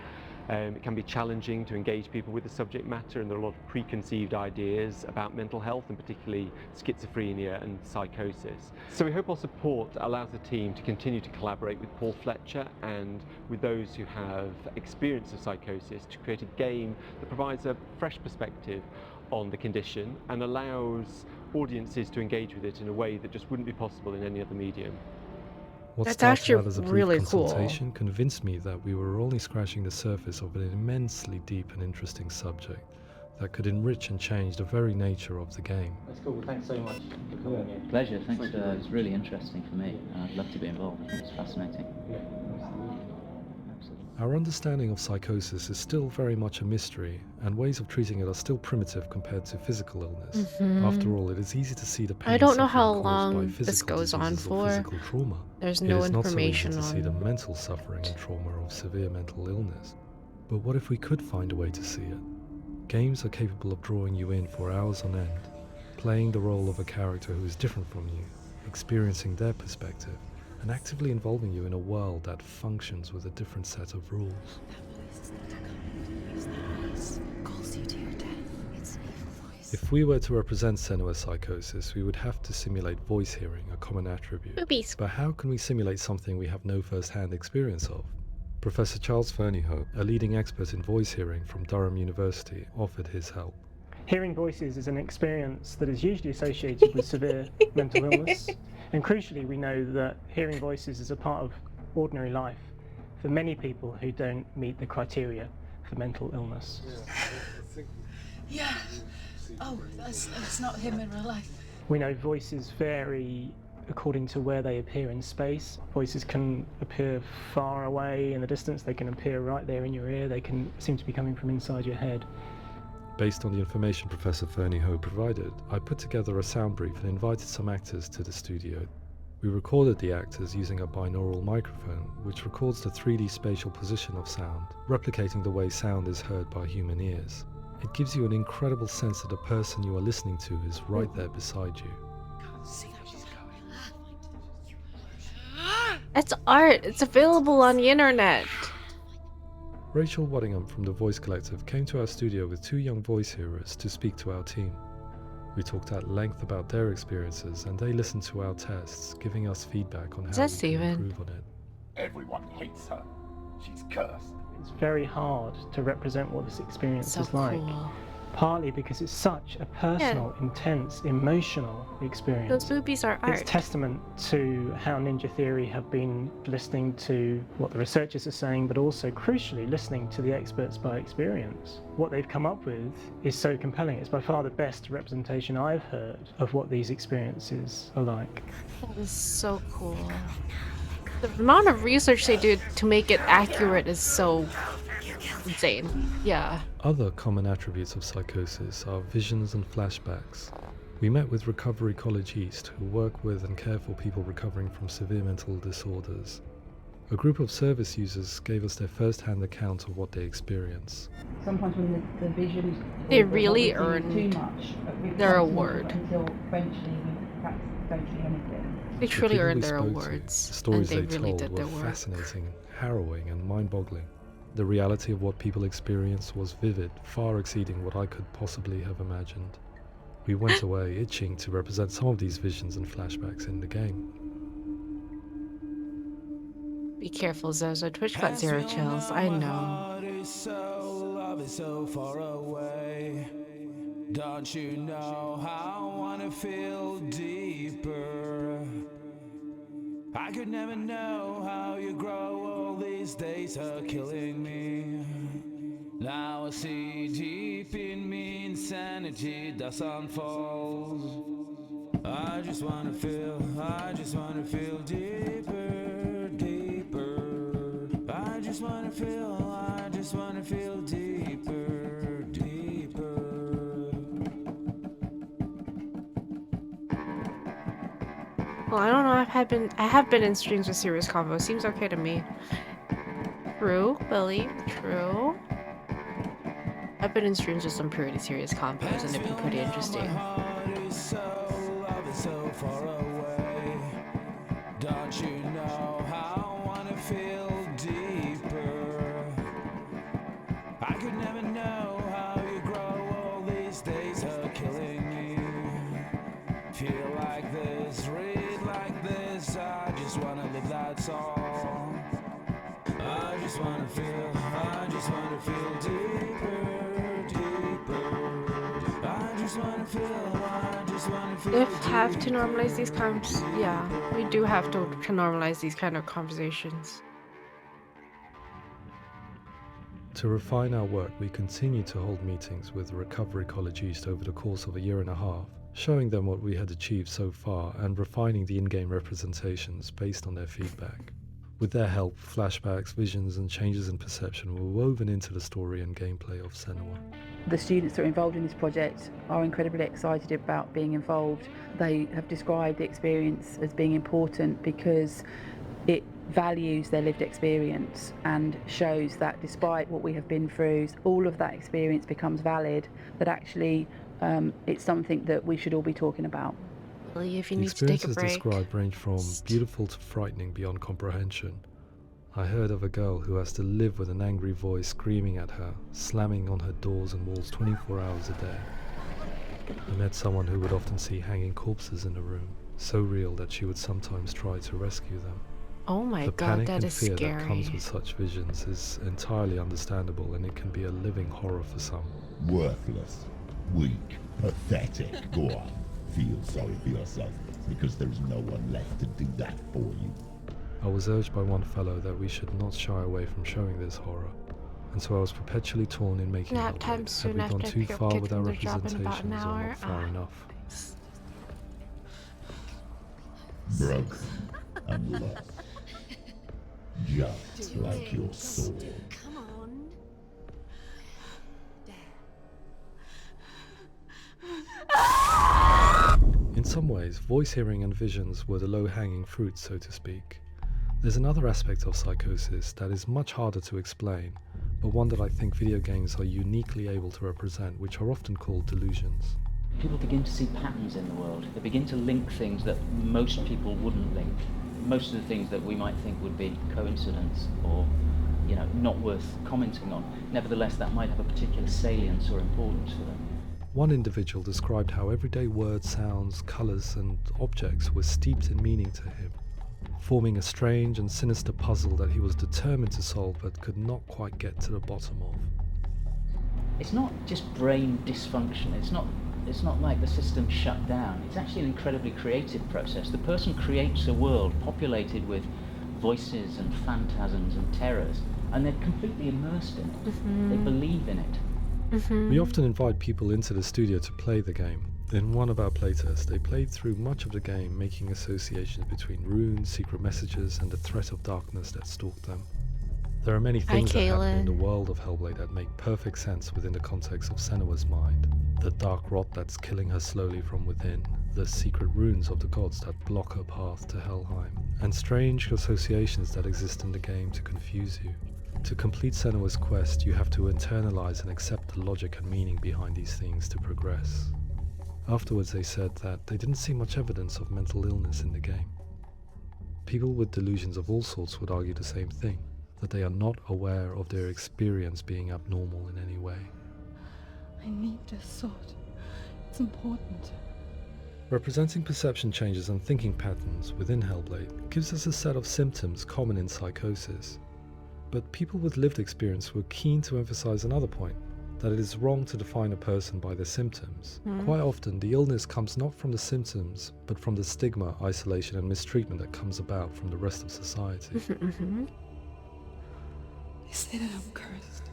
[SPEAKER 14] It can be challenging to engage people with the subject matter, and there are a lot of preconceived ideas about mental health, and particularly schizophrenia and psychosis. So we hope our support allows the team to continue to collaborate with Paul Fletcher and with those who have experience of psychosis to create a game that provides a fresh perspective on the condition and allows audiences to engage with it in a way that just wouldn't be possible in any other medium.
[SPEAKER 10] What
[SPEAKER 1] That's
[SPEAKER 10] started
[SPEAKER 1] actually
[SPEAKER 10] out as a brief
[SPEAKER 1] really cool.
[SPEAKER 10] consultation convinced me that we were only scratching the surface of an immensely deep and interesting subject that could enrich and change the very nature of the game.
[SPEAKER 13] That's cool. Thanks so much for coming here. Pleasure. Thanks. It's really interesting for me. I'd love to be involved. I think it's fascinating.
[SPEAKER 10] Our understanding of psychosis is still very much a mystery, and ways of treating it are still primitive compared to physical illness. After all, it is easy to see the pain
[SPEAKER 1] I don't know
[SPEAKER 10] and
[SPEAKER 1] how
[SPEAKER 10] suffering caused by
[SPEAKER 1] long this
[SPEAKER 10] physical
[SPEAKER 1] goes on
[SPEAKER 10] diseases or
[SPEAKER 1] for.
[SPEAKER 10] physical trauma.
[SPEAKER 1] There's
[SPEAKER 10] It
[SPEAKER 1] no
[SPEAKER 10] is not so easy
[SPEAKER 1] information
[SPEAKER 10] to see the
[SPEAKER 1] on.
[SPEAKER 10] mental suffering and trauma of severe mental illness. But what if we could find a way to see it? Games are capable of drawing you in for hours on end, playing the role of a character who is different from you, experiencing their perspective, and actively involving you in a world that functions with a different set of rules. If we were to represent Senua psychosis, we would have to simulate voice hearing, a common attribute.
[SPEAKER 1] Boobies.
[SPEAKER 10] But how can we simulate something we have no first-hand experience of? Professor Charles Fernyhough, a leading expert in voice hearing from Durham University, offered his help.
[SPEAKER 15] Hearing voices is an experience that is usually associated with severe mental illness. And crucially, we know that hearing voices is a part of ordinary life for many people who don't meet the criteria for mental illness.
[SPEAKER 5] Yeah. Oh, that's not him in real life.
[SPEAKER 15] We know voices vary according to where they appear in space. Voices can appear far away in the distance, they can appear right there in your ear, they can seem to be coming from inside your head.
[SPEAKER 10] Based on the information Professor Fernyhough provided, I put together a sound brief and invited some actors to the studio. We recorded the actors using a binaural microphone, which records the 3D spatial position of sound, replicating the way sound is heard by human ears. It gives you an incredible sense that the person you are listening to is right there beside you.
[SPEAKER 1] It's art. It's available on the internet.
[SPEAKER 10] Rachel Waddingham from the Voice Collective came to our studio with 2 young voice hearers to speak to our team. We talked at length about their experiences, and they listened to our tests, giving us feedback on how we can improve on it.
[SPEAKER 6] Everyone hates her. She's cursed.
[SPEAKER 15] It's very hard to represent what this experience is like.
[SPEAKER 1] Cool.
[SPEAKER 15] Partly because it's such a personal, intense, emotional experience.
[SPEAKER 1] Those boobies are art.
[SPEAKER 15] It's testament to how Ninja Theory have been listening to what the researchers are saying, but also crucially listening to the experts by experience. What they've come up with is so compelling. It's by far the best representation I've heard of what these experiences are like.
[SPEAKER 1] That is so cool. The amount of research they do to make it accurate is so insane. Yeah.
[SPEAKER 10] Other common attributes of psychosis are visions and flashbacks. We met with Recovery College East, who work with and care for people recovering from severe mental disorders. A group of service users gave us their first-hand account of what they experience.
[SPEAKER 16] Sometimes when the visions
[SPEAKER 1] They really earned
[SPEAKER 16] too much,
[SPEAKER 1] their award.
[SPEAKER 16] Until eventually we perhaps don't see anything.
[SPEAKER 1] They
[SPEAKER 10] The
[SPEAKER 1] truly
[SPEAKER 10] people
[SPEAKER 1] earned
[SPEAKER 10] we
[SPEAKER 1] their
[SPEAKER 10] spoke to,
[SPEAKER 1] awards,
[SPEAKER 10] the stories
[SPEAKER 1] and they
[SPEAKER 10] they
[SPEAKER 1] really
[SPEAKER 10] told
[SPEAKER 1] did
[SPEAKER 10] were
[SPEAKER 1] their work.
[SPEAKER 10] fascinating, harrowing, and mind-boggling. The reality of what people experienced was vivid, far exceeding what I could possibly have imagined. We went away itching to represent some of these visions and flashbacks in the game.
[SPEAKER 1] Be careful, Zozo. Twitch got 0 chills. I know.
[SPEAKER 9] Love is so far away. Don't you know how I wanna feel deeper? I could never know how you grow. All these days are killing me. Now I see deep in me insanity does unfold. I just wanna feel deeper, deeper. I just wanna feel deeper, deeper.
[SPEAKER 1] Well, I don't know. I have been in streams with serious convo. Seems okay to me. True, Billy. True. I've been in streams with some pretty serious combos and they've been pretty interesting.
[SPEAKER 9] Don't you know how I wanna feel deeper? I could never know how you grow. All these days are killing me. Feel like this, read like this. I just wanna live, that's all. I just wanna feel deeper.
[SPEAKER 1] If have to normalize these kinds, yeah, we do have to normalize these kind of conversations.
[SPEAKER 10] To refine our work, we continue to hold meetings with Recovery College East over the course of a year and a half, showing them what we had achieved so far and refining the in-game representations based on their feedback. With their help, flashbacks, visions and changes in perception were woven into the story and gameplay of Senua.
[SPEAKER 16] The students that are involved in this project are incredibly excited about being involved. They have described the experience as being important because it values their lived experience and shows that despite what we have been through, all of that experience becomes valid, that actually it's something that we should all be talking about.
[SPEAKER 1] If you
[SPEAKER 10] The
[SPEAKER 1] need to take a
[SPEAKER 10] experiences
[SPEAKER 1] break.
[SPEAKER 10] described range from beautiful to frightening beyond comprehension. I heard of a girl who has to live with an angry voice screaming at her, slamming on her doors and walls 24 hours a day. I met someone who would often see hanging corpses in a room, so real that she would sometimes try to rescue them.
[SPEAKER 1] Oh my
[SPEAKER 10] The
[SPEAKER 1] god,
[SPEAKER 10] panic
[SPEAKER 1] that
[SPEAKER 10] and
[SPEAKER 1] is
[SPEAKER 10] fear
[SPEAKER 1] scary.
[SPEAKER 10] that comes with such visions is entirely understandable, and it can be a living horror for some.
[SPEAKER 6] Worthless, weak, pathetic. Go on, feel sorry for yourself, because there's no one left to do that for you.
[SPEAKER 10] I was urged by one fellow that we should not shy away from showing this horror, and so I was perpetually torn in making
[SPEAKER 1] Nap
[SPEAKER 10] Hellblade.
[SPEAKER 1] time
[SPEAKER 10] Had
[SPEAKER 1] soon
[SPEAKER 10] we
[SPEAKER 1] after
[SPEAKER 10] gone
[SPEAKER 1] I
[SPEAKER 10] too
[SPEAKER 1] pick up
[SPEAKER 10] far
[SPEAKER 1] kids
[SPEAKER 10] with
[SPEAKER 1] from
[SPEAKER 10] our
[SPEAKER 1] their job in about an
[SPEAKER 10] representations or
[SPEAKER 1] hour.
[SPEAKER 10] not far enough?
[SPEAKER 6] Broken and lost. Just like your soul.
[SPEAKER 2] Come on.
[SPEAKER 10] In some ways, voice hearing and visions were the low-hanging fruit, so to speak. There's another aspect of psychosis that is much harder to explain, but one that I think video games are uniquely able to represent, which are often called delusions.
[SPEAKER 13] People begin to see patterns in the world. They begin to link things that most people wouldn't link. Most of the things that we might think would be coincidence or, not worth commenting on. Nevertheless, that might have a particular salience or importance for them.
[SPEAKER 10] One individual described how everyday words, sounds, colours and objects were steeped in meaning to him, forming a strange and sinister puzzle that he was determined to solve but could not quite get to the bottom of.
[SPEAKER 13] It's not just brain dysfunction. It's not like the system shut down. It's actually an incredibly creative process. The person creates a world populated with voices and phantasms and terrors, and they're completely immersed in it. They believe in it.
[SPEAKER 10] We often invite people into the studio to play the game. In one of our playtests, they played through much of the game, making associations between runes, secret messages, and the threat of darkness that stalked them. There are many things that happen in the world of Hellblade that make perfect sense within the context of Senua's mind. The dark rot that's killing her slowly from within, the secret runes of the gods that block her path to Helheim, and strange associations that exist in the game to confuse you. To complete Senua's quest, you have to internalize and accept the logic and meaning behind these things to progress. Afterwards, they said that they didn't see much evidence of mental illness in the game. People with delusions of all sorts would argue the same thing, that they are not aware of their experience being abnormal in any way.
[SPEAKER 3] I need this sword. It's important.
[SPEAKER 10] Representing perception changes and thinking patterns within Hellblade gives us a set of symptoms common in psychosis. But people with lived experience were keen to emphasize another point, that it is wrong to define a person by their symptoms. Quite often, the illness comes not from the symptoms, but from the stigma, isolation and mistreatment that comes about from the rest of society.
[SPEAKER 3] They say that I'm cursed.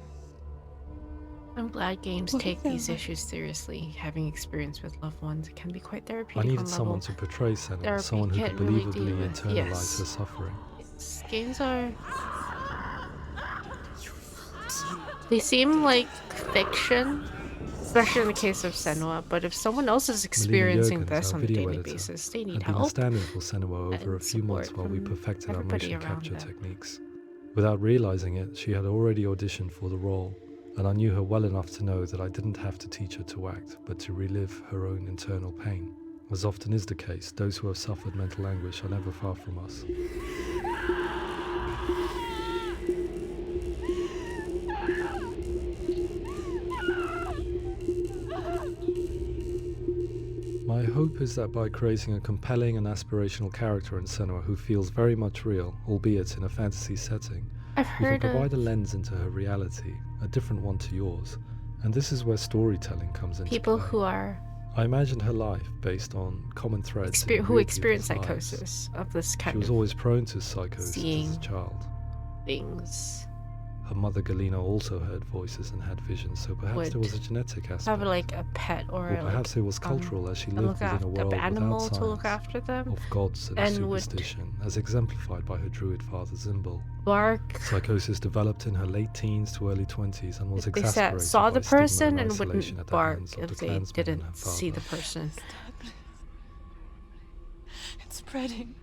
[SPEAKER 1] I'm glad games take these issues seriously. Having experience with loved ones, it can be quite therapeutic.
[SPEAKER 10] I needed someone to portray Senua, someone who could believably internalize her suffering.
[SPEAKER 1] Games are... They seem like fiction, Especially in the case of Senua, but if someone else is experiencing
[SPEAKER 10] Melina
[SPEAKER 1] this
[SPEAKER 10] Jurgens,
[SPEAKER 1] on
[SPEAKER 10] our
[SPEAKER 1] a
[SPEAKER 10] video
[SPEAKER 1] daily
[SPEAKER 10] editor,
[SPEAKER 1] basis, they need
[SPEAKER 10] had been a
[SPEAKER 1] help.
[SPEAKER 10] stand-in for Senua over a
[SPEAKER 1] and
[SPEAKER 10] few months
[SPEAKER 1] support
[SPEAKER 10] while we
[SPEAKER 1] from
[SPEAKER 10] perfected our
[SPEAKER 1] everybody
[SPEAKER 10] motion
[SPEAKER 1] around
[SPEAKER 10] capture
[SPEAKER 1] them.
[SPEAKER 10] techniques. Without realizing it, she had already auditioned for the role, and I knew her well enough to know that I didn't have to teach her to act, but to relive her own internal pain. As often is the case, those who have suffered mental anguish are never far from us. My hope is that by creating a compelling and aspirational character in Senua who feels very much real, albeit in a fantasy setting, we can provide a lens into her reality, a different one to yours, and this is where storytelling comes into
[SPEAKER 1] people
[SPEAKER 10] play.
[SPEAKER 1] who are
[SPEAKER 10] I imagined her life based on common threads
[SPEAKER 1] who experience psychosis of this kind
[SPEAKER 10] She was
[SPEAKER 1] of
[SPEAKER 10] always prone to psychosis
[SPEAKER 1] seeing
[SPEAKER 10] as a child.
[SPEAKER 1] things.
[SPEAKER 10] Her mother Galina also heard voices and had visions, so perhaps there was a genetic aspect.
[SPEAKER 1] Have like a pet or
[SPEAKER 10] perhaps it was cultural as she lived within a world
[SPEAKER 1] animal
[SPEAKER 10] without
[SPEAKER 1] to look
[SPEAKER 10] science,
[SPEAKER 1] after them,
[SPEAKER 10] of gods and superstition, as exemplified by her druid father Zimbal.
[SPEAKER 1] Bark.
[SPEAKER 10] Psychosis developed in her late teens to early 20s and was exacerbated
[SPEAKER 1] saw the
[SPEAKER 10] by stigma
[SPEAKER 1] person
[SPEAKER 10] and
[SPEAKER 1] and
[SPEAKER 10] isolation
[SPEAKER 1] wouldn't
[SPEAKER 10] at the
[SPEAKER 1] bark
[SPEAKER 10] hands of
[SPEAKER 1] if
[SPEAKER 10] the
[SPEAKER 1] they
[SPEAKER 10] clansmen and her
[SPEAKER 1] didn't see the
[SPEAKER 10] father.
[SPEAKER 1] person.
[SPEAKER 5] It's spreading.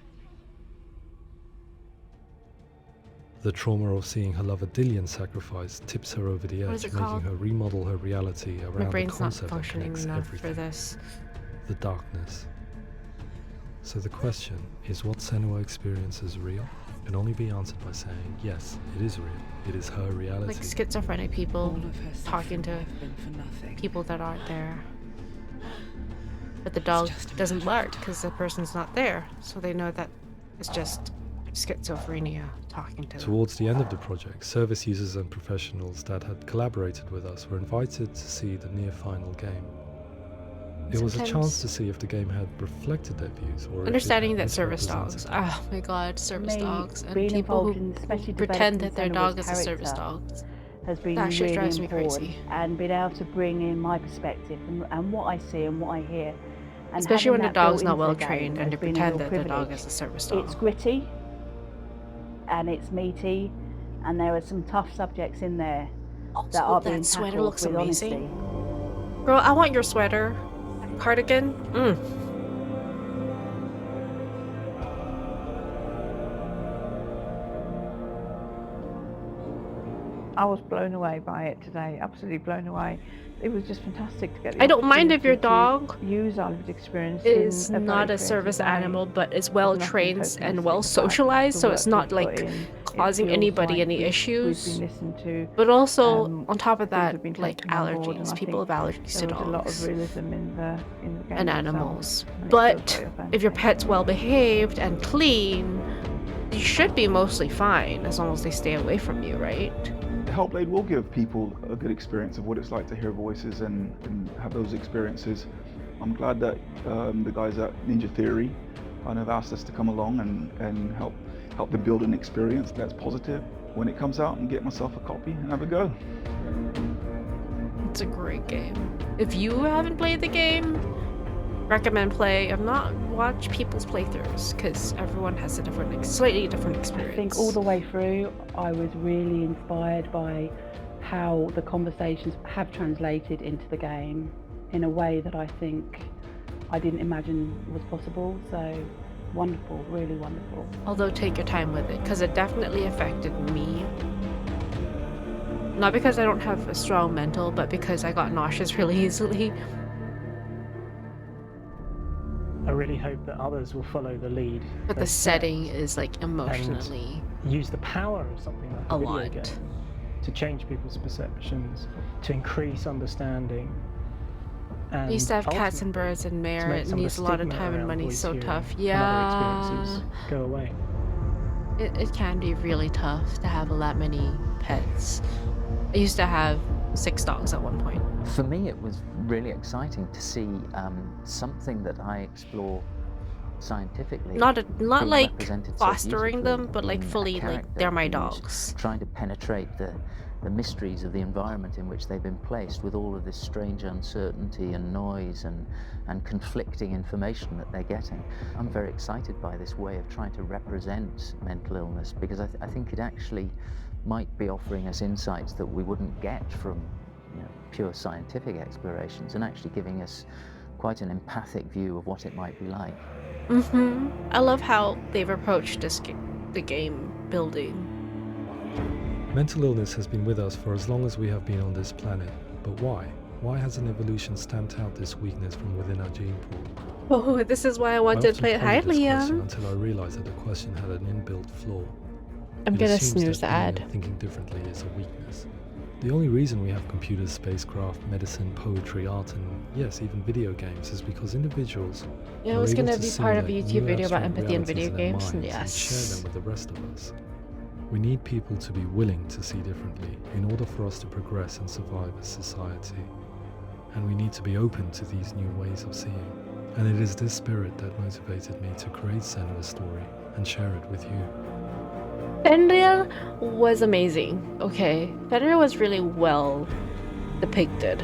[SPEAKER 10] The trauma of seeing her lover Dillian sacrificed tips her over the
[SPEAKER 1] What
[SPEAKER 10] edge,
[SPEAKER 1] is it
[SPEAKER 10] making
[SPEAKER 1] called?
[SPEAKER 10] her remodel her reality around
[SPEAKER 1] My
[SPEAKER 10] the
[SPEAKER 1] brain's not
[SPEAKER 10] concept that
[SPEAKER 1] functioning
[SPEAKER 10] connects
[SPEAKER 1] enough
[SPEAKER 10] everything.
[SPEAKER 1] for this.
[SPEAKER 10] The darkness. So the question is, what Senua experiences real? Can only be answered by saying, yes, it is real. It is her reality.
[SPEAKER 1] Like schizophrenic people talking to people that aren't there. But the dog doesn't bark because the person's not there, so they know that it's just schizophrenia talking to them.
[SPEAKER 10] Towards the end of the project, service users and professionals that had collaborated with us were invited to see the near final game. It was a chance to see if the game had reflected their views or
[SPEAKER 1] understanding
[SPEAKER 10] if it had
[SPEAKER 1] that service dogs.
[SPEAKER 10] misrepresented them.
[SPEAKER 1] Oh my god, service dogs. And
[SPEAKER 16] being
[SPEAKER 1] people
[SPEAKER 16] involved
[SPEAKER 1] who
[SPEAKER 16] in especially
[SPEAKER 1] pretend that their
[SPEAKER 16] developing
[SPEAKER 1] dog is a
[SPEAKER 16] Senua's
[SPEAKER 1] service
[SPEAKER 16] character
[SPEAKER 1] dog.
[SPEAKER 16] has been
[SPEAKER 1] That shit
[SPEAKER 16] really
[SPEAKER 1] drives me
[SPEAKER 16] important,
[SPEAKER 1] crazy.
[SPEAKER 16] and being able to bring in my perspective and what I see and what I hear. And
[SPEAKER 1] Especially when
[SPEAKER 16] having
[SPEAKER 1] the
[SPEAKER 16] that
[SPEAKER 1] dog's
[SPEAKER 16] built
[SPEAKER 1] not
[SPEAKER 16] into
[SPEAKER 1] well
[SPEAKER 16] the game
[SPEAKER 1] trained and
[SPEAKER 16] has
[SPEAKER 1] you
[SPEAKER 16] been a
[SPEAKER 1] pretend
[SPEAKER 16] real
[SPEAKER 1] that the dog
[SPEAKER 16] privilege.
[SPEAKER 1] is a service dog.
[SPEAKER 16] It's gritty and it's meaty, and there are some tough subjects in there that are being
[SPEAKER 1] that sweater
[SPEAKER 16] tackled
[SPEAKER 1] looks
[SPEAKER 16] with
[SPEAKER 1] amazing.
[SPEAKER 16] honesty.
[SPEAKER 1] Girl, I want your sweater. Cardigan.
[SPEAKER 17] I was blown away by it today, absolutely blown away. It was just fantastic to get the
[SPEAKER 1] I don't mind if your
[SPEAKER 17] opportunity
[SPEAKER 1] dog
[SPEAKER 17] to use our lived experience
[SPEAKER 1] is
[SPEAKER 17] in a
[SPEAKER 1] not
[SPEAKER 17] very
[SPEAKER 1] a service
[SPEAKER 17] creative way.
[SPEAKER 1] animal, but is well
[SPEAKER 17] There's nothing
[SPEAKER 1] trained and well
[SPEAKER 17] tokenistic about
[SPEAKER 1] socialized,
[SPEAKER 17] the
[SPEAKER 1] so
[SPEAKER 17] work
[SPEAKER 1] it's not
[SPEAKER 17] we've put
[SPEAKER 1] like
[SPEAKER 17] in. It
[SPEAKER 1] causing
[SPEAKER 17] feels
[SPEAKER 1] anybody
[SPEAKER 17] like
[SPEAKER 1] any
[SPEAKER 17] we've
[SPEAKER 1] issues.
[SPEAKER 17] been listened to,
[SPEAKER 1] But also, on top of
[SPEAKER 17] things
[SPEAKER 1] that,
[SPEAKER 17] have been
[SPEAKER 1] like
[SPEAKER 17] taken on board, and
[SPEAKER 1] allergies.
[SPEAKER 17] I
[SPEAKER 1] People have
[SPEAKER 17] think
[SPEAKER 1] allergies to
[SPEAKER 17] there was a lot of
[SPEAKER 1] dogs
[SPEAKER 17] realism in the game
[SPEAKER 1] and
[SPEAKER 17] itself,
[SPEAKER 1] animals.
[SPEAKER 17] and it feels
[SPEAKER 1] But
[SPEAKER 17] very
[SPEAKER 1] if your
[SPEAKER 17] authentic.
[SPEAKER 1] pet's well behaved and clean, you should be mostly fine as long as they stay away from you, right?
[SPEAKER 18] Hellblade will give people a good experience of what it's like to hear voices and have those experiences. I'm glad that the guys at Ninja Theory kind of asked us to come along and help them build an experience that's positive when it comes out, and get myself a copy and have a go.
[SPEAKER 1] It's a great game. If you haven't played the game, recommend play. I've not watched people's playthroughs because everyone has a slightly different experience.
[SPEAKER 16] I think all the way through, I was really inspired by how the conversations have translated into the game in a way that I think I didn't imagine was possible. So wonderful, really wonderful.
[SPEAKER 1] Although take your time with it, because it definitely affected me. Not because I don't have a strong mental, but because I got nauseous really easily.
[SPEAKER 15] I really hope that others will follow the lead.
[SPEAKER 1] But the
[SPEAKER 15] they've set
[SPEAKER 1] setting is like emotionally
[SPEAKER 15] and use the power of something like
[SPEAKER 1] a
[SPEAKER 15] a video
[SPEAKER 1] lot.
[SPEAKER 15] game to change people's perceptions, to increase understanding. And
[SPEAKER 1] I used to have cats
[SPEAKER 15] ultimately
[SPEAKER 1] and birds and
[SPEAKER 15] to
[SPEAKER 1] mare.
[SPEAKER 15] make
[SPEAKER 1] It
[SPEAKER 15] some of
[SPEAKER 1] needs
[SPEAKER 15] the
[SPEAKER 1] a lot of
[SPEAKER 15] stigma
[SPEAKER 1] time and
[SPEAKER 15] around
[SPEAKER 1] money.
[SPEAKER 15] voice
[SPEAKER 1] So
[SPEAKER 15] hearing
[SPEAKER 1] tough.
[SPEAKER 15] and other
[SPEAKER 1] Yeah.
[SPEAKER 15] experiences go away.
[SPEAKER 1] It can be really tough to have that many pets. I used to have 6 dogs at one point.
[SPEAKER 13] For me, it was really exciting to see something that I explore scientifically.
[SPEAKER 1] Not
[SPEAKER 13] being
[SPEAKER 1] like
[SPEAKER 13] represented so
[SPEAKER 1] fostering them,
[SPEAKER 13] beautifully
[SPEAKER 1] but like
[SPEAKER 13] in a
[SPEAKER 1] fully like
[SPEAKER 13] character
[SPEAKER 1] they're my
[SPEAKER 13] who's
[SPEAKER 1] dogs.
[SPEAKER 13] trying to penetrate the mysteries of the environment in which they've been placed, with all of this strange uncertainty and noise and conflicting information that they're getting. I'm very excited by this way of trying to represent mental illness, because I think it actually might be offering us insights that we wouldn't get from pure scientific explorations and actually giving us quite an empathic view of what it might be like.
[SPEAKER 1] I love how they've approached the game building.
[SPEAKER 10] Mental illness has been with us for as long as we have been on this planet, but why? Why hasn't evolution stamped out this weakness from within our gene pool?
[SPEAKER 1] Oh, this is why I wanted to play it. Hi, Liam.
[SPEAKER 10] Until I realized that the question had an inbuilt flaw.
[SPEAKER 1] I'm gonna snooze the ad.
[SPEAKER 10] Thinking differently is a weakness. The only reason we have computers, spacecraft, medicine, poetry, art, and yes, even video games is because individuals.
[SPEAKER 1] Yeah, it was gonna be part of a
[SPEAKER 10] simulate
[SPEAKER 1] YouTube
[SPEAKER 10] new
[SPEAKER 1] video about
[SPEAKER 10] abstract
[SPEAKER 1] empathy in video
[SPEAKER 10] realities
[SPEAKER 1] games.
[SPEAKER 10] in their minds and share them with the rest of us. We need people to be willing to see differently in order for us to progress and survive as society. And we need to be open to these new ways of seeing. And it is this spirit that motivated me to create Senua's story and share it with you.
[SPEAKER 1] Fenrir was amazing. Okay, Fenrir was really well depicted.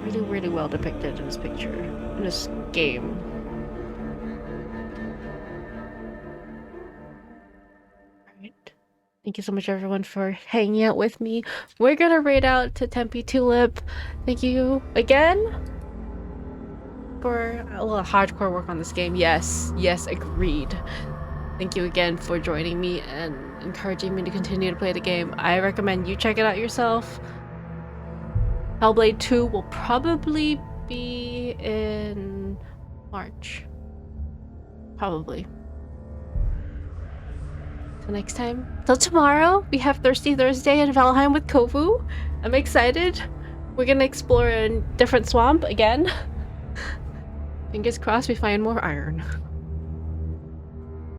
[SPEAKER 1] Really, really well depicted in this picture, in this game. Alright. Thank you so much, everyone, for hanging out with me. We're gonna raid out to Tempe Tulip. Thank you again for a little hardcore work on this game. Yes, agreed. Thank you again for joining me and encouraging me to continue to play the game. I recommend you check it out yourself. Hellblade 2 will probably be in March. Probably. Till next time. Till tomorrow, we have Thirsty Thursday in Valheim with Kovu. I'm excited. We're gonna explore a different swamp again. Fingers crossed we find more iron.